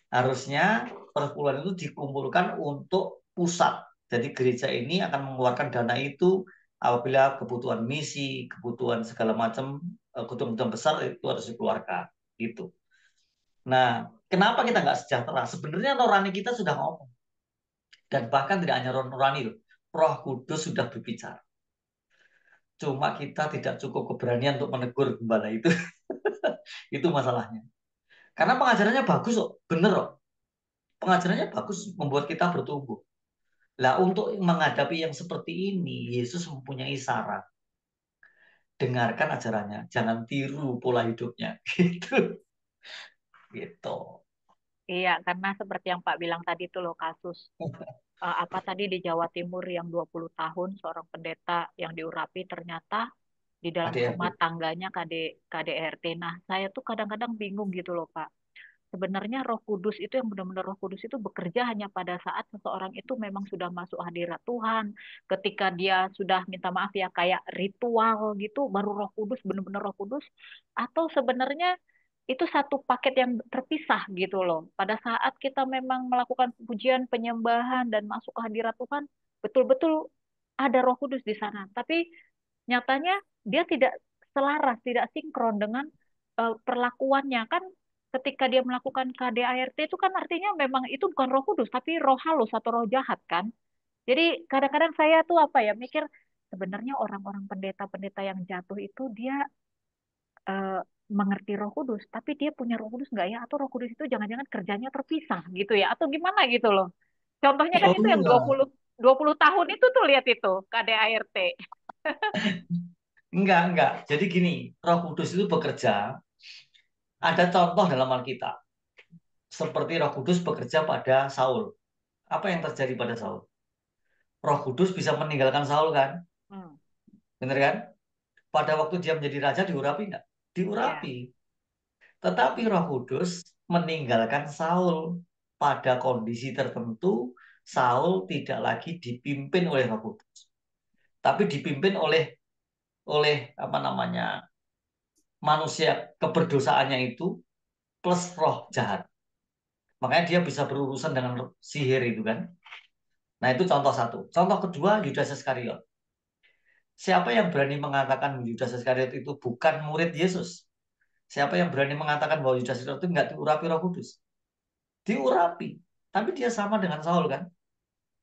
Harusnya persepuluhan itu dikumpulkan untuk pusat. Jadi gereja ini akan mengeluarkan dana itu apabila kebutuhan misi, kebutuhan segala macam, kebutuhan besar itu harus dikeluarkan. Gitu. Nah, kenapa kita nggak sejahtera? Sebenarnya nurani kita sudah ngomong. Dan bahkan tidak hanya nurani, Roh Kudus sudah berbicara. Cuma kita tidak cukup keberanian untuk menegur gembala itu. Itu masalahnya. Karena pengajarannya bagus kok, bener kok. Pengajarannya bagus, membuat kita bertumbuh. Lah untuk menghadapi yang seperti ini, Yesus mempunyai saran. Dengarkan ajarannya, jangan tiru pola hidupnya. Gitu. Gitu. Iya, karena seperti yang Pak bilang tadi tuh loh kasus apa tadi di Jawa Timur yang 20 tahun seorang pendeta yang diurapi ternyata di dalam rumah ADRT. tangganya KDRT. Nah, saya tuh kadang-kadang bingung gitu loh, Pak. Sebenarnya Roh Kudus itu yang benar-benar Roh Kudus itu bekerja hanya pada saat seseorang itu memang sudah masuk hadirat Tuhan. Ketika dia sudah minta maaf ya kayak ritual gitu, baru Roh Kudus benar-benar Roh Kudus. Atau sebenarnya itu satu paket yang terpisah gitu loh. Pada saat kita memang melakukan pujian, penyembahan dan masuk ke hadirat Tuhan, betul-betul ada Roh Kudus di sana. Tapi nyatanya dia tidak selaras, tidak sinkron dengan perlakuannya kan ketika dia melakukan KDART itu kan artinya memang itu bukan Roh Kudus tapi roh halus atau roh jahat kan. Jadi kadang-kadang saya tuh apa ya mikir sebenarnya orang-orang pendeta-pendeta yang jatuh itu dia eh, mengerti Roh Kudus, tapi dia punya Roh Kudus nggak ya? Atau Roh Kudus itu jangan-jangan kerjanya terpisah gitu ya? Atau gimana gitu loh? Contohnya kan Oh itu yang enggak, 20 tahun itu tuh lihat itu KDART. enggak. Jadi gini, Roh Kudus itu bekerja. Ada contoh dalam Alkitab. Seperti Roh Kudus bekerja pada Saul. Apa yang terjadi pada Saul? Roh Kudus bisa meninggalkan Saul kan? Hmm, Bener kan? Pada waktu dia menjadi raja diurapi nggak? ya, Diurapi. Tetapi Roh Kudus meninggalkan Saul pada kondisi tertentu. Saul tidak lagi dipimpin oleh Roh Kudus, tapi dipimpin oleh apa namanya manusia keberdosaannya itu plus roh jahat. Makanya dia bisa berurusan dengan sihir itu kan. Nah itu contoh satu. Contoh kedua Yudas Iskariot. Siapa yang berani mengatakan Yudas Iskariot itu bukan murid Yesus? Siapa yang berani mengatakan bahwa Yudas Iskariot itu nggak diurapi Roh Kudus? Diurapi. Tapi dia sama dengan Saul kan.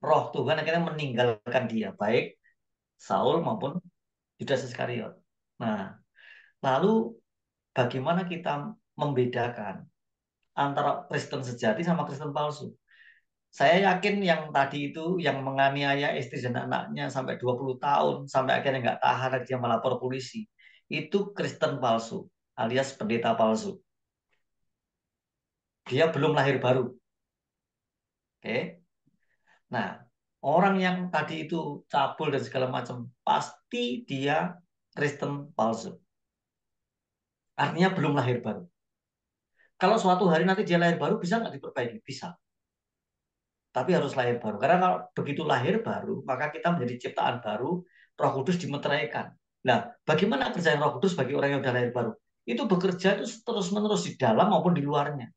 Roh Tuhan akhirnya meninggalkan dia. Baik Saul maupun Yudas Iskariot. Nah, lalu bagaimana kita membedakan antara Kristen sejati sama Kristen palsu? Saya yakin yang tadi itu yang menganiaya istri dan anaknya sampai 20 tahun sampai akhirnya nggak tahan dia melapor polisi. Itu Kristen palsu alias pendeta palsu. Dia belum lahir baru. Oke. Nah, orang yang tadi itu cabul dan segala macam pasti dia Kristen palsu. Artinya belum lahir baru. Kalau suatu hari nanti dia lahir baru bisa nggak diperbaiki? Bisa. Tapi harus lahir baru. Karena kalau begitu lahir baru, maka kita menjadi ciptaan baru, Roh Kudus dimeteraikan. Nah, bagaimana kerjaan Roh Kudus bagi orang yang sudah lahir baru? Itu bekerja itu terus-menerus di dalam maupun di luarnya.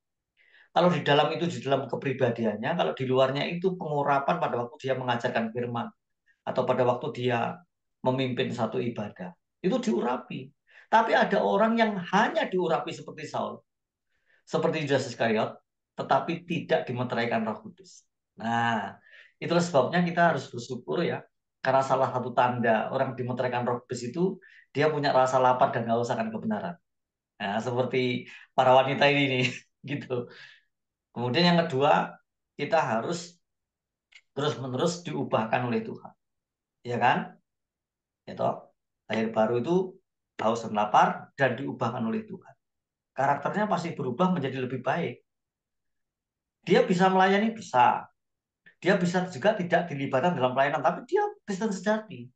Kalau di dalam itu di dalam kepribadiannya, kalau di luarnya itu pengurapan pada waktu dia mengajarkan firman atau pada waktu dia memimpin satu ibadah. Itu diurapi. Tapi ada orang yang hanya diurapi seperti Saul, seperti Judas Iskariot, tetapi tidak dimeteraikan Roh Kudus. Nah, itulah sebabnya kita harus bersyukur ya, karena salah satu tanda orang dimeteraikan Roh Kudus itu dia punya rasa lapar dan haus akan kebenaran. Nah, seperti para wanita ini nih, gitu. Kemudian yang kedua, kita harus terus-menerus diubahkan oleh Tuhan, ya kan? Ya toh, lahir baru itu haus dan lapar dan diubahkan oleh Tuhan. Karakternya pasti berubah menjadi lebih baik. Dia bisa melayani, bisa. Dia bisa juga tidak dilibatkan dalam pelayanan, tapi dia Kristen sejati.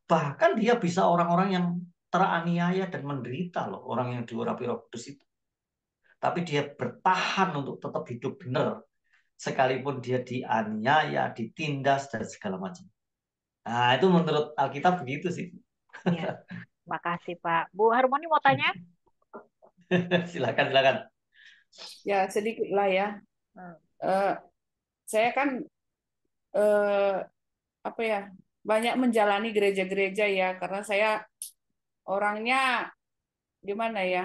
Bahkan dia bisa orang-orang yang teraniaya dan menderita loh, orang yang diurapi Roh Kudus itu. tapi dia bertahan untuk tetap hidup benar, sekalipun dia dianiaya, ditindas, dan segala macam. Nah, itu menurut Alkitab begitu sih. Ya, makasih Pak. Bu Harmoni mau tanya? Silakan, silakan. Ya, sedikit lah ya. Hmm. Eh, saya kan eh, apa ya, banyak menjalani gereja-gereja ya, karena saya orangnya gimana ya,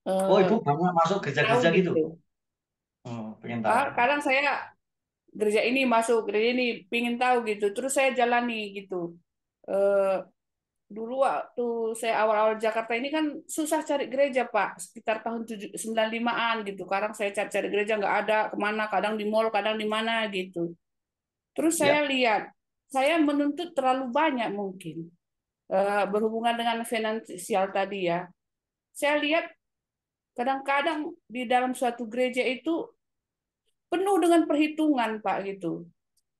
Oh, Ibu eh, banyak masuk tahu gereja-gereja gitu? gitu. Pengen tahu. Kadang saya gereja ini masuk, gereja ini pingin tahu gitu, terus saya jalani gitu. Eh, Dulu waktu saya awal-awal Jakarta ini kan susah cari gereja Pak, sekitar tahun 95-an gitu. Sekarang saya cari-cari gereja nggak ada, kemana, kadang di mall, kadang di mana gitu. Terus saya Ya. lihat, saya menuntut terlalu banyak mungkin. Berhubungan dengan finansial tadi ya. Saya lihat kadang-kadang di dalam suatu gereja itu penuh dengan perhitungan Pak gitu.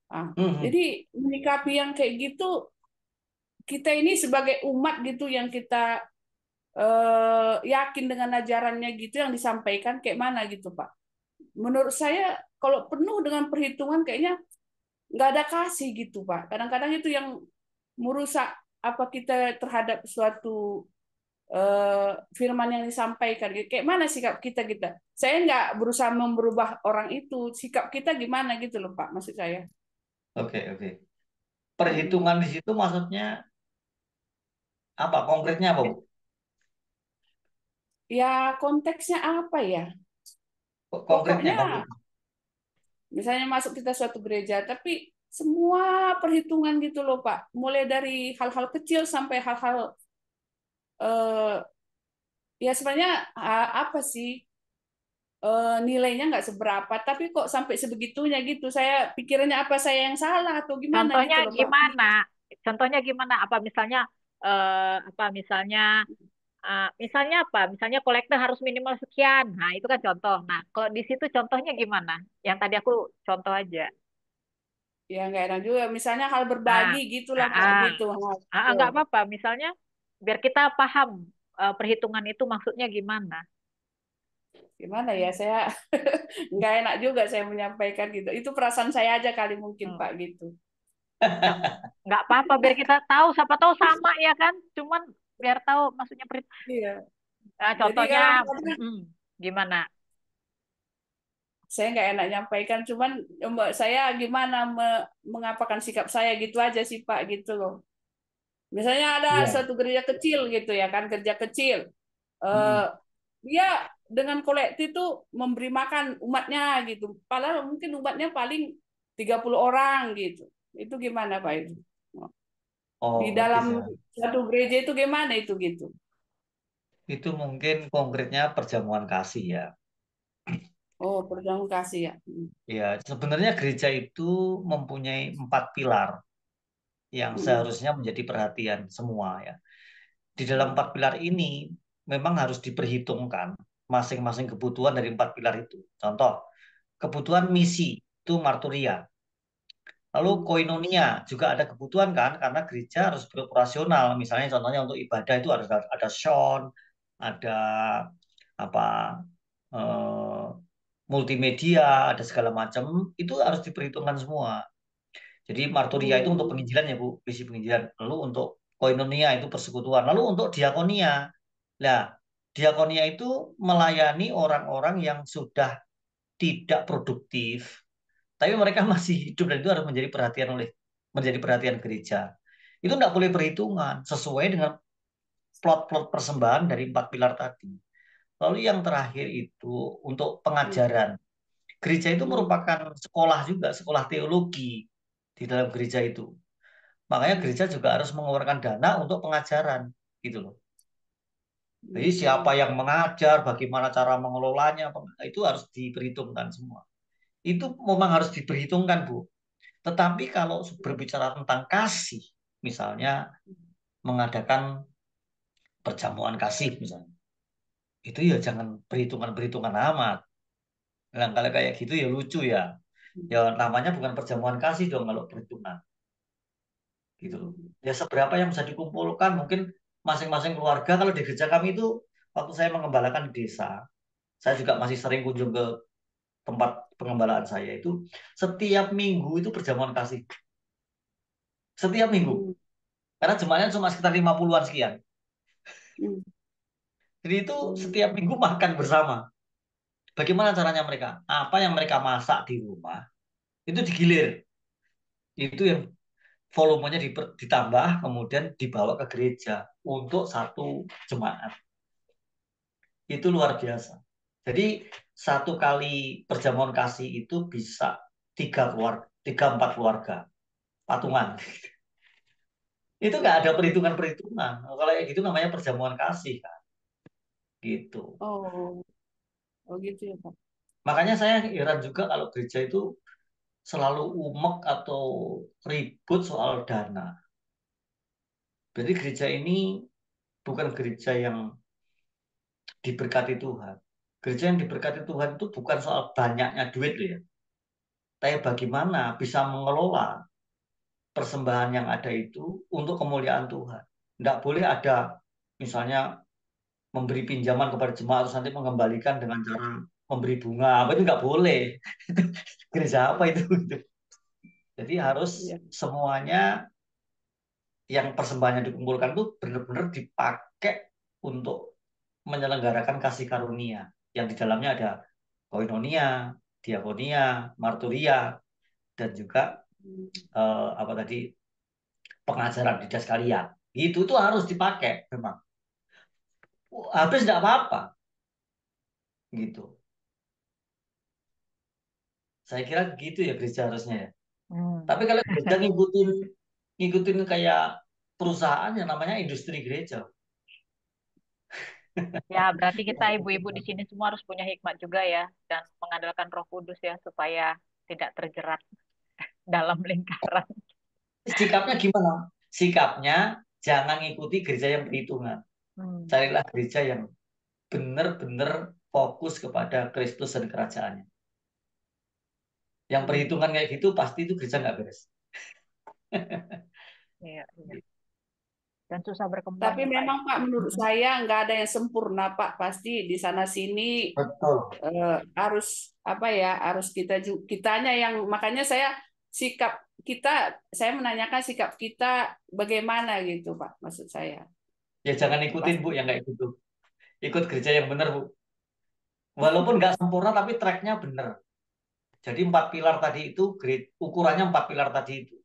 Mhm. Jadi menyikapi yang kayak gitu, kita ini sebagai umat gitu yang kita yakin dengan ajarannya gitu yang disampaikan kayak mana gitu Pak. Menurut saya kalau penuh dengan perhitungan kayaknya nggak ada kasih gitu Pak. Kadang-kadang itu yang merusak apa kita terhadap suatu firman yang disampaikan. Kayak mana sikap kita kita? Saya nggak berusaha merubah orang itu. Sikap kita gimana gitu loh Pak, maksud saya. Oke, oke. Perhitungan di situ maksudnya apa? Konkretnya apa, Bu? Ya konteksnya apa ya? Konkretnya, Pokoknya konkretnya. misalnya masuk kita suatu gereja, tapi semua perhitungan gitu loh Pak. Mulai dari hal-hal kecil sampai hal-hal eh, ya sebenarnya apa sih nilainya nggak seberapa, tapi kok sampai sebegitunya gitu. Saya pikirannya apa saya yang salah atau gimana Contohnya gitu loh Pak. gimana? Contohnya gimana? Apa misalnya misalnya apa? Misalnya kolektor harus minimal sekian. Nah, itu kan contoh. Nah, kalau di situ contohnya gimana? Yang tadi aku contoh aja. Ya nggak enak juga. Misalnya hal Ah, berbagi gitulah ah, Pak ah. gitu. Nah, gitu. Nggak apa-apa. Misalnya biar kita paham perhitungan itu maksudnya gimana. Gimana ya saya nggak enak juga saya menyampaikan gitu. Itu perasaan saya aja kali mungkin Hmm. Pak gitu. Nggak, nggak apa-apa biar kita tahu. Siapa tahu sama ya kan. Cuman biar tahu maksudnya Iya. Jadi contohnya kalau gimana? saya nggak enak nyampaikan, cuman saya gimana mengapakan sikap saya gitu aja sih Pak gitu loh. Misalnya ada Iya. suatu gereja kecil gitu ya kan, gereja kecil, eh, Mhm. dia dengan kolektif itu memberi makan umatnya gitu. Padahal mungkin umatnya paling 30 orang gitu. Itu gimana Pak itu? Oh, Di ngerti dalam saya. satu gereja itu gimana itu gitu? Itu mungkin konkretnya perjamuan kasih ya. Oh, berterima kasih ya. Ya, sebenarnya gereja itu mempunyai 4 pilar yang Mm, seharusnya menjadi perhatian semua ya. Di dalam mm, 4 pilar ini memang harus diperhitungkan masing-masing kebutuhan dari 4 pilar itu. Contoh, kebutuhan misi itu marturia. Lalu mm, koinonia juga ada kebutuhan kan, karena gereja harus beroperasional. Misalnya contohnya untuk ibadah itu ada sound, ada apa eh, multimedia, ada segala macam, itu harus diperhitungkan semua. Jadi marturia itu untuk mm, penginjilan ya Bu, misi penginjilan. Lalu untuk koinonia itu persekutuan. Lalu untuk diakonia. Nah, diakonia itu melayani orang-orang yang sudah tidak produktif, tapi mereka masih hidup dan itu harus menjadi perhatian gereja. Itu tidak boleh perhitungan sesuai dengan plot-plot persembahan dari 4 pilar tadi. Lalu yang terakhir itu untuk mm, pengajaran. Gereja itu mm, merupakan sekolah juga, sekolah teologi di dalam gereja itu. Makanya mm, gereja juga harus mengeluarkan dana untuk pengajaran, gitu loh. Jadi siapa mm, yang mengajar, bagaimana cara mengelolanya, itu harus diperhitungkan semua. Itu memang harus diperhitungkan, Bu. Tetapi kalau berbicara tentang kasih, misalnya mengadakan perjamuan kasih misalnya, itu ya jangan perhitungan-perhitungan amat. Nah, kalau kayak gitu ya lucu ya. Ya namanya bukan perjamuan kasih dong kalau perhitungan, gitu loh. mm, Ya seberapa yang bisa dikumpulkan, mungkin masing-masing keluarga. Kalau di gereja kami itu, waktu saya mengembalakan di desa, Saya juga masih sering kunjung ke tempat pengembalaan saya itu setiap minggu itu perjamuan kasih. Setiap minggu. Karena jemaatnya cuma sekitar 50-an sekian. Jadi itu setiap minggu makan bersama. Bagaimana caranya mereka? Apa yang mereka masak di rumah itu digilir. Itu yang volumenya ditambah kemudian dibawa ke gereja untuk satu jemaat. Itu luar biasa. Jadi satu kali perjamuan kasih itu bisa 3-4 keluarga patungan. Itu nggak ada perhitungan-perhitungan. Kalau kayak gitu namanya perjamuan kasih kan. Gitu. Oh, oh gitu ya Pak. Makanya saya heran juga kalau gereja itu selalu umek atau ribut soal dana. Jadi gereja ini bukan gereja yang diberkati Tuhan. Gereja yang diberkati Tuhan itu bukan soal banyaknya duit ya. Tapi bagaimana bisa mengelola persembahan yang ada itu untuk kemuliaan Tuhan. Tidak boleh ada misalnya memberi pinjaman kepada jemaat terus nanti mengembalikan dengan cara memberi bunga. Apa itu nggak boleh. Gereja apa itu? Jadi harus semuanya yang persembahannya dikumpulkan itu benar-benar dipakai untuk menyelenggarakan kasih karunia yang di dalamnya ada koinonia, diakonia, marturia, dan juga apa tadi pengajaran didaskalia. Itu tuh harus dipakai memang. Habis tidak apa-apa. Gitu. Saya kira gitu ya gereja harusnya ya. Tapi kalau gereja ngikutin kayak perusahaan yang namanya industri gereja. Ya, berarti kita ibu-ibu di sini semua harus punya hikmat juga ya, dan mengandalkan Roh Kudus ya, supaya tidak terjerat dalam lingkaran. Sikapnya gimana? Sikapnya jangan ngikuti gereja yang perhitungan. Carilah gereja yang benar-benar fokus kepada Kristus dan kerajaannya. Yang perhitungan kayak gitu pasti itu gereja nggak beres. Iya, iya. Dan susah berkembang. Tapi memang Pak, menurut saya nggak ada yang sempurna Pak. Pasti di sana sini harus apa ya? Harus kitanya yang makanya saya menanyakan sikap kita bagaimana gitu Pak. Maksud saya. Ya jangan ikutin Bu yang kayak gitu. Ikut gereja yang benar Bu. Walaupun nggak sempurna tapi tracknya benar. Jadi 4 pilar tadi itu ukurannya 4 pilar tadi itu.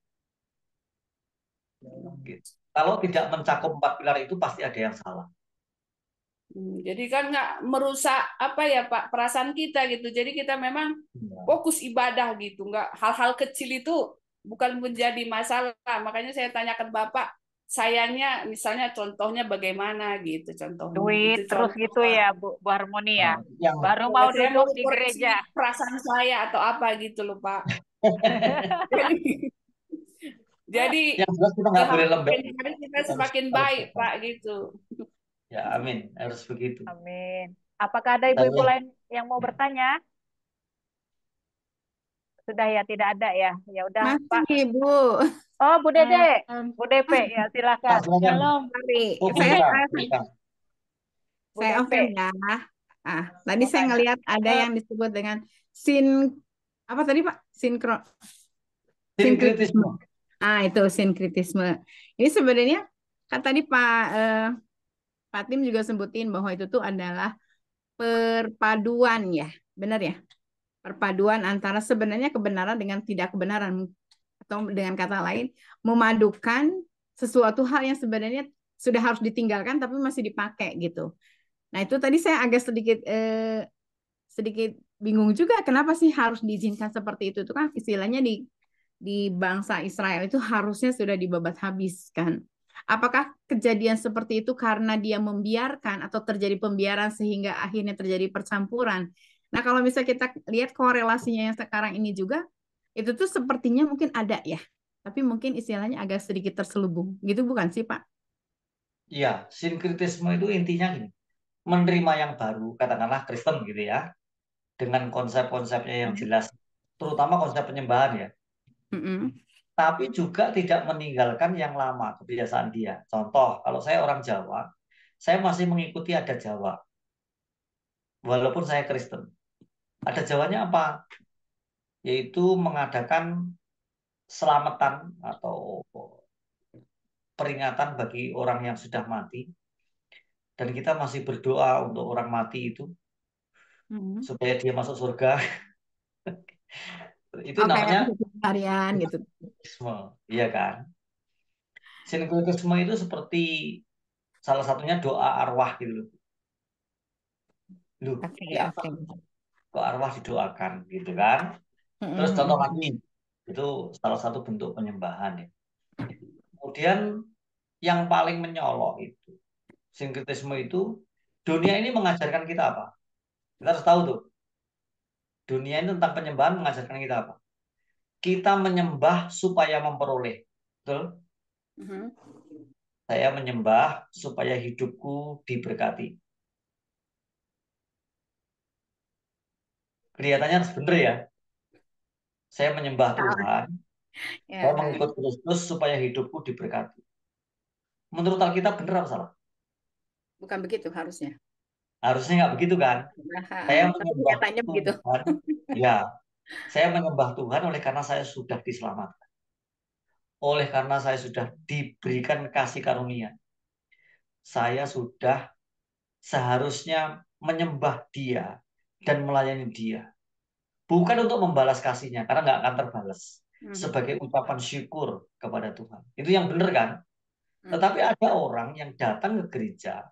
Gitu. Kalau tidak mencakup 4 pilar itu pasti ada yang salah. Jadi kan nggak merusak apa ya Pak perasaan kita gitu. Jadi kita memang fokus ibadah gitu. Nggak hal-hal kecil itu bukan menjadi masalah. Makanya saya tanyakan Bapak, sayangnya misalnya contohnya bagaimana gitu contohnya. Duit Itu terus contoh, gitu Pak. ya Bu Harmoni ya. Yang Baru mau Saya duduk di koreksi gereja. perasaan saya atau apa gitu loh Pak. Jadi yang jelas kita nggak boleh lembek. kita semakin baik Pak gitu. Ya amin, harus begitu. Amin. Apakah ada ibu-ibu lain yang mau bertanya? Sudah ya, tidak ada ya. Ya udah Masih Pak. Ibu. Oh Bu Dede, Bu DP ya silakan. Halo, mari. Saya open ya. Tadi saya ngelihat ada yang disebut dengan apa tadi Pak? Sinkritisme. Itu sinkritisme. Ini sebenarnya kan tadi Pak Tim juga sebutin bahwa itu tuh adalah perpaduan ya, benar ya? Perpaduan antara sebenarnya kebenaran dengan tidak kebenaran, atau dengan kata lain memadukan sesuatu hal yang sebenarnya sudah harus ditinggalkan tapi masih dipakai gitu. Nah itu tadi saya agak sedikit bingung juga kenapa sih harus diizinkan seperti itu kan istilahnya di bangsa Israel itu harusnya sudah dibabat habis kan. Apakah kejadian seperti itu karena dia membiarkan atau terjadi pembiaran sehingga akhirnya terjadi percampuran? Nah kalau misalnya kita lihat korelasinya yang sekarang ini juga itu tuh sepertinya mungkin ada ya, tapi mungkin istilahnya agak sedikit terselubung, gitu bukan sih Pak? Iya, sinkritisme itu intinya gini, menerima yang baru, katakanlah Kristen gitu ya, dengan konsep-konsepnya yang jelas, terutama konsep penyembahan ya. Tapi juga tidak meninggalkan yang lama, kebiasaan dia. Contoh, kalau saya orang Jawa, saya masih mengikuti adat Jawa. walaupun saya Kristen. Ada jawabannya apa? Yaitu mengadakan selamatan atau peringatan bagi orang yang sudah mati. Dan kita masih berdoa untuk orang mati itu supaya dia masuk surga. Itu Oh, kayak namanya harian gitu. sinkretisme, iya kan? Sinkretisme itu seperti salah satunya doa arwah gitu loh. Loh, Oke, ya oke. kok arwah didoakan gitu kan? Terus contoh lagi, itu salah satu bentuk penyembahan ya. Kemudian yang paling menyolok itu, sinkretisme itu, dunia ini mengajarkan kita apa? Kita harus tahu tuh, dunia ini tentang penyembahan mengajarkan kita apa? Kita menyembah supaya memperoleh. Betul? Saya menyembah supaya hidupku diberkati. Kelihatannya harus benar ya. Saya menyembah Tuhan, saya Ya, mengikut Kristus supaya hidupku diberkati. Menurut Alkitab benar apa salah? bukan begitu harusnya. Harusnya nggak begitu kan? Saya Tapi menyembah kenyataannya begitu. Tuhan, ya. Saya menyembah Tuhan oleh karena saya sudah diselamatkan. Oleh karena saya sudah diberikan kasih karunia. Saya sudah seharusnya menyembah Dia dan melayani Dia. Bukan untuk membalas kasihnya, karena nggak akan terbalas. Sebagai ucapan syukur kepada Tuhan. Itu yang benar kan? Tetapi ada orang yang datang ke gereja,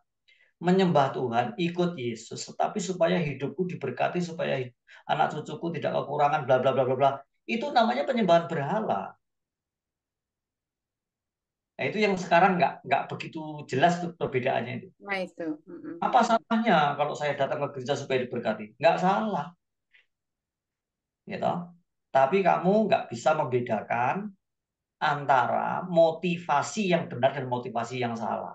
menyembah Tuhan, ikut Yesus, tetapi supaya hidupku diberkati, supaya anak cucuku tidak kekurangan, bla bla bla bla bla. Itu namanya penyembahan berhala. Nah, itu yang sekarang nggak begitu jelas tuh perbedaannya itu. Nah itu. Apa salahnya kalau saya datang ke gereja supaya diberkati? Nggak salah, gitu. Tapi kamu nggak bisa membedakan antara motivasi yang benar dan motivasi yang salah.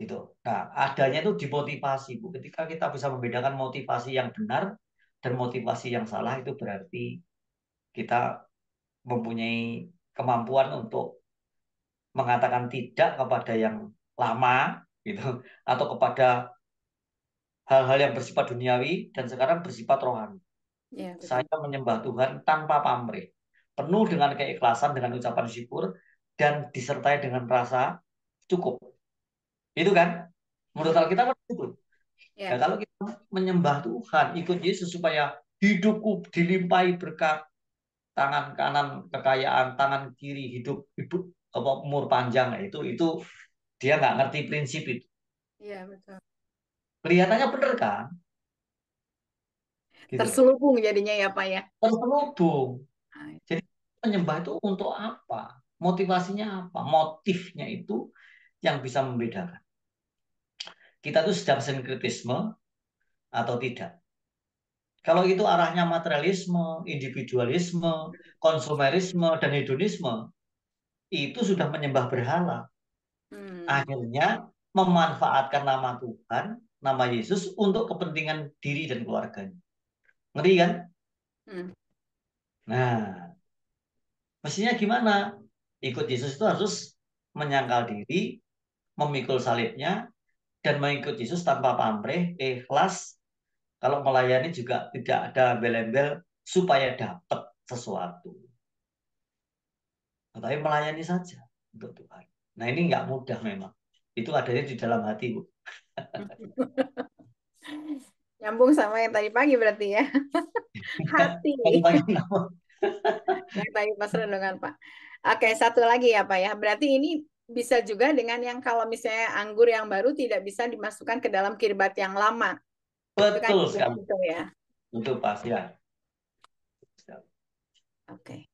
Gitu. Nah, adanya itu dimotivasi, Bu. Ketika kita bisa membedakan motivasi yang benar dan motivasi yang salah, itu berarti kita mempunyai kemampuan untuk mengatakan tidak kepada yang lama, gitu, atau kepada hal-hal yang bersifat duniawi dan sekarang bersifat rohani. Ya, Saya menyembah Tuhan tanpa pamrih, penuh dengan keikhlasan, dengan ucapan syukur, dan disertai dengan rasa cukup. Itu kan? Menurut Alkitab itu. Ya. Nah, kalau kita menyembah Tuhan, ikut Yesus supaya hidupku dilimpahi berkat, tangan kanan kekayaan, tangan kiri hidup umur panjang, nah, itu dia nggak ngerti prinsip itu. Iya, betul. Kelihatannya benar kan? Gitu. Terselubung jadinya ya Pak ya. Terselubung. Jadi menyembah itu untuk apa? Motivasinya apa? Motifnya itu yang bisa membedakan. Kita tuh sedang sinkretisme atau tidak. Kalau itu arahnya materialisme, individualisme, konsumerisme, dan hedonisme, itu sudah menyembah berhala. Akhirnya memanfaatkan nama Tuhan, nama Yesus untuk kepentingan diri dan keluarganya. Ngerti kan? Nah, mestinya gimana? Ikut Yesus itu harus menyangkal diri, memikul salibnya, dan mengikut Yesus tanpa pamrih, ikhlas. Kalau melayani juga tidak ada embel-embel supaya dapat sesuatu. Tapi melayani saja untuk Tuhan. Nah, ini nggak mudah memang. Itu adanya di dalam hati, Bu. Nyambung sama yang tadi pagi berarti ya. Hati. Yang tadi pas renungan Pak. Oke, satu lagi ya Pak ya. Berarti ini bisa juga dengan yang kalau misalnya anggur yang baru tidak bisa dimasukkan ke dalam kirbat yang lama. Betul sekali. Itu ya. Betul pas ya. Oke.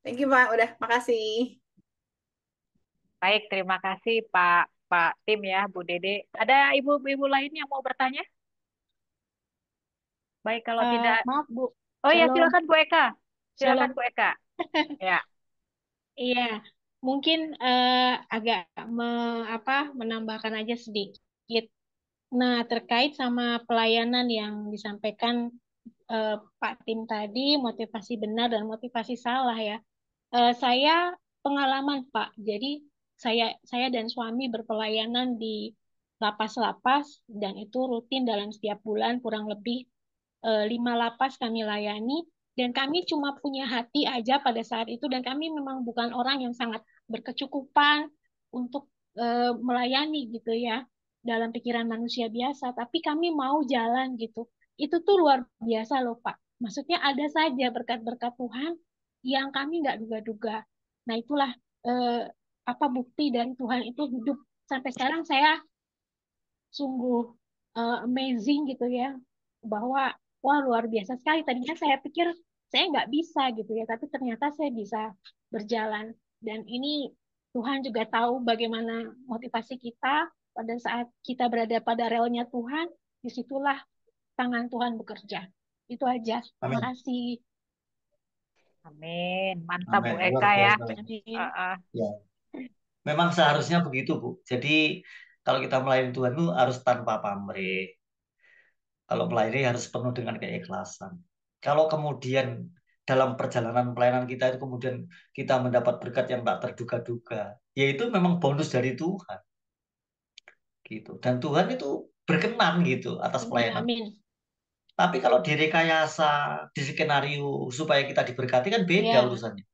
Thank you Pak. Udah, makasih. Baik, terima kasih Pak Tim ya, Bu Dede. Ada ibu-ibu lain yang mau bertanya? Baik, kalau tidak, Maaf Bu. oh ya Shalom. silakan Bu Eka. Silakan Shalom. Bu Eka. Ya. Iya, mungkin agak menambahkan aja sedikit. Nah, terkait sama pelayanan yang disampaikan Pak Tim tadi, motivasi benar dan motivasi salah ya. Saya pengalaman Pak, jadi saya dan suami berpelayanan di lapas-lapas, dan itu rutin dalam setiap bulan kurang lebih 5 lapas kami layani, dan kami cuma punya hati aja pada saat itu, dan kami memang bukan orang yang sangat berkecukupan untuk melayani gitu ya dalam pikiran manusia biasa, tapi kami mau jalan gitu. Itu tuh luar biasa loh Pak. Maksudnya ada saja berkat-berkat Tuhan yang kami nggak duga-duga. Nah itulah eh, apa bukti dari Tuhan itu hidup. Sampai sekarang saya sungguh amazing gitu ya, bahwa wah luar biasa sekali. Tadinya saya pikir saya nggak bisa gitu ya, tapi ternyata saya bisa berjalan. Dan ini Tuhan juga tahu bagaimana motivasi kita pada saat kita berada pada relnya Tuhan, disitulah tangan Tuhan bekerja. Itu aja. Terima Amin. kasih. Amin. Mantap Bu Amin. Luar Eka ya. biasa. Amin. Ya. Memang seharusnya begitu, Bu. Jadi kalau kita melayani Tuhan itu harus tanpa pamrih. Kalau melayani harus penuh dengan keikhlasan. Kalau kemudian dalam perjalanan pelayanan kita itu kemudian kita mendapat berkat yang tak terduga-duga, yaitu memang bonus dari Tuhan, gitu. Dan Tuhan itu berkenan gitu atas pelayanan. Amin. Tapi kalau direkayasa, di skenario supaya kita diberkati kan beda Ya, urusannya.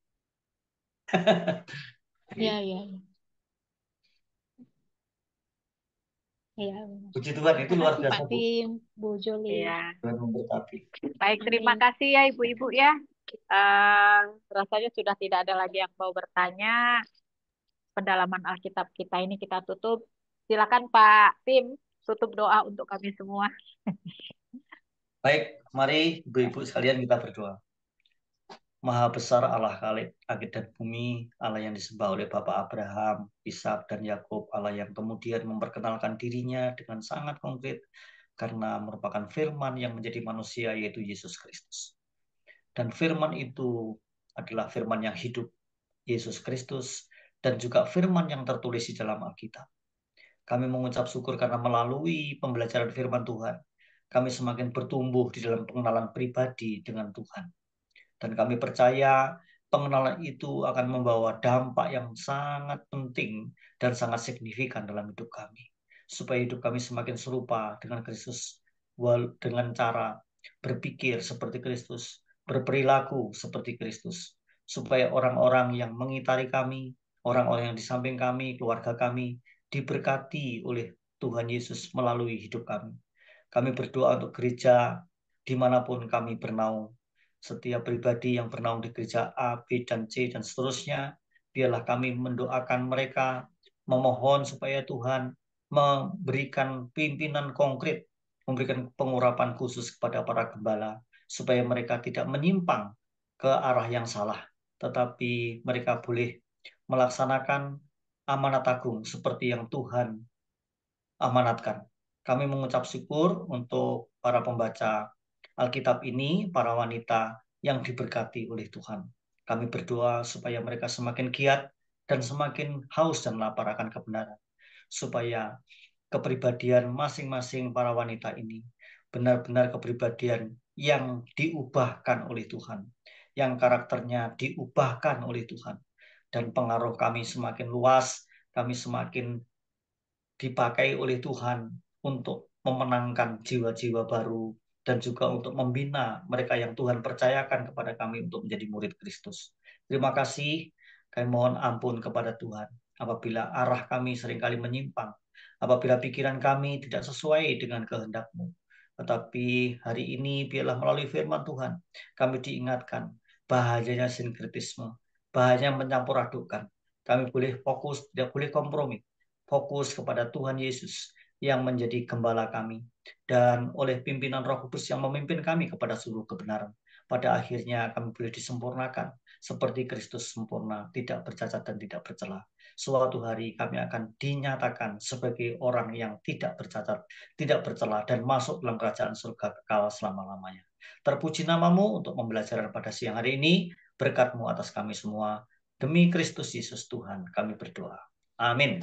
ya, Gitu. ya. Ya. Puji Tuhan itu Terima luar kasih biasa, Pak Bu. Tim, Bu Joli. Iya. Tuhan memberkati. Baik, terima Amin. kasih ya Ibu-ibu ya. Rasanya sudah tidak ada lagi yang mau bertanya. Pendalaman Alkitab kita ini kita tutup. Silakan Pak Tim, tutup doa untuk kami semua. Baik, mari ibu-ibu sekalian kita berdoa. Maha besar Allah Khalik langit dan bumi, Allah yang disembah oleh Bapak Abraham, Ishak dan Yakub, Allah yang kemudian memperkenalkan dirinya dengan sangat konkret karena merupakan firman yang menjadi manusia, yaitu Yesus Kristus. Dan firman itu adalah firman yang hidup, Yesus Kristus, dan juga firman yang tertulis di dalam Alkitab. Kami mengucap syukur karena melalui pembelajaran firman Tuhan, kami semakin bertumbuh di dalam pengenalan pribadi dengan Tuhan. Dan kami percaya pengenalan itu akan membawa dampak yang sangat penting dan sangat signifikan dalam hidup kami. Supaya hidup kami semakin serupa dengan Kristus, dengan cara berpikir seperti Kristus, berperilaku seperti Kristus. Supaya orang-orang yang mengitari kami, orang-orang yang di samping kami, keluarga kami, diberkati oleh Tuhan Yesus melalui hidup kami. Kami berdoa untuk gereja dimanapun kami bernaung. Setiap pribadi yang bernaung di gereja A, B, dan C, dan seterusnya, biarlah kami mendoakan mereka, memohon supaya Tuhan memberikan pimpinan konkret, memberikan pengurapan khusus kepada para gembala, supaya mereka tidak menyimpang ke arah yang salah, tetapi mereka boleh melaksanakan amanat agung seperti yang Tuhan amanatkan. Kami mengucap syukur untuk para pembaca Alkitab ini, para wanita yang diberkati oleh Tuhan. Kami berdoa supaya mereka semakin giat dan semakin haus dan lapar akan kebenaran. Supaya kepribadian masing-masing para wanita ini benar-benar kepribadian yang diubahkan oleh Tuhan. Yang karakternya diubahkan oleh Tuhan. Dan pengaruh kami semakin luas, kami semakin dipakai oleh Tuhan untuk memenangkan jiwa-jiwa baru dan juga untuk membina mereka yang Tuhan percayakan kepada kami untuk menjadi murid Kristus. Terima kasih, kami mohon ampun kepada Tuhan apabila arah kami seringkali menyimpang, apabila pikiran kami tidak sesuai dengan kehendak-Mu. Tetapi hari ini biarlah melalui firman Tuhan kami diingatkan bahayanya sinkretisme, bahayanya mencampur adukkan. Kami boleh fokus, tidak boleh kompromi. Fokus kepada Tuhan Yesus yang menjadi gembala kami dan oleh pimpinan Roh Kudus yang memimpin kami kepada seluruh kebenaran. Pada akhirnya kami boleh disempurnakan seperti Kristus sempurna, tidak bercacat dan tidak bercela. Suatu hari kami akan dinyatakan sebagai orang yang tidak bercacat, tidak bercela dan masuk dalam kerajaan surga kekal selama-lamanya. Terpuji namamu untuk pembelajaran pada siang hari ini, berkat-Mu atas kami semua. Demi Kristus Yesus Tuhan kami berdoa. Amin.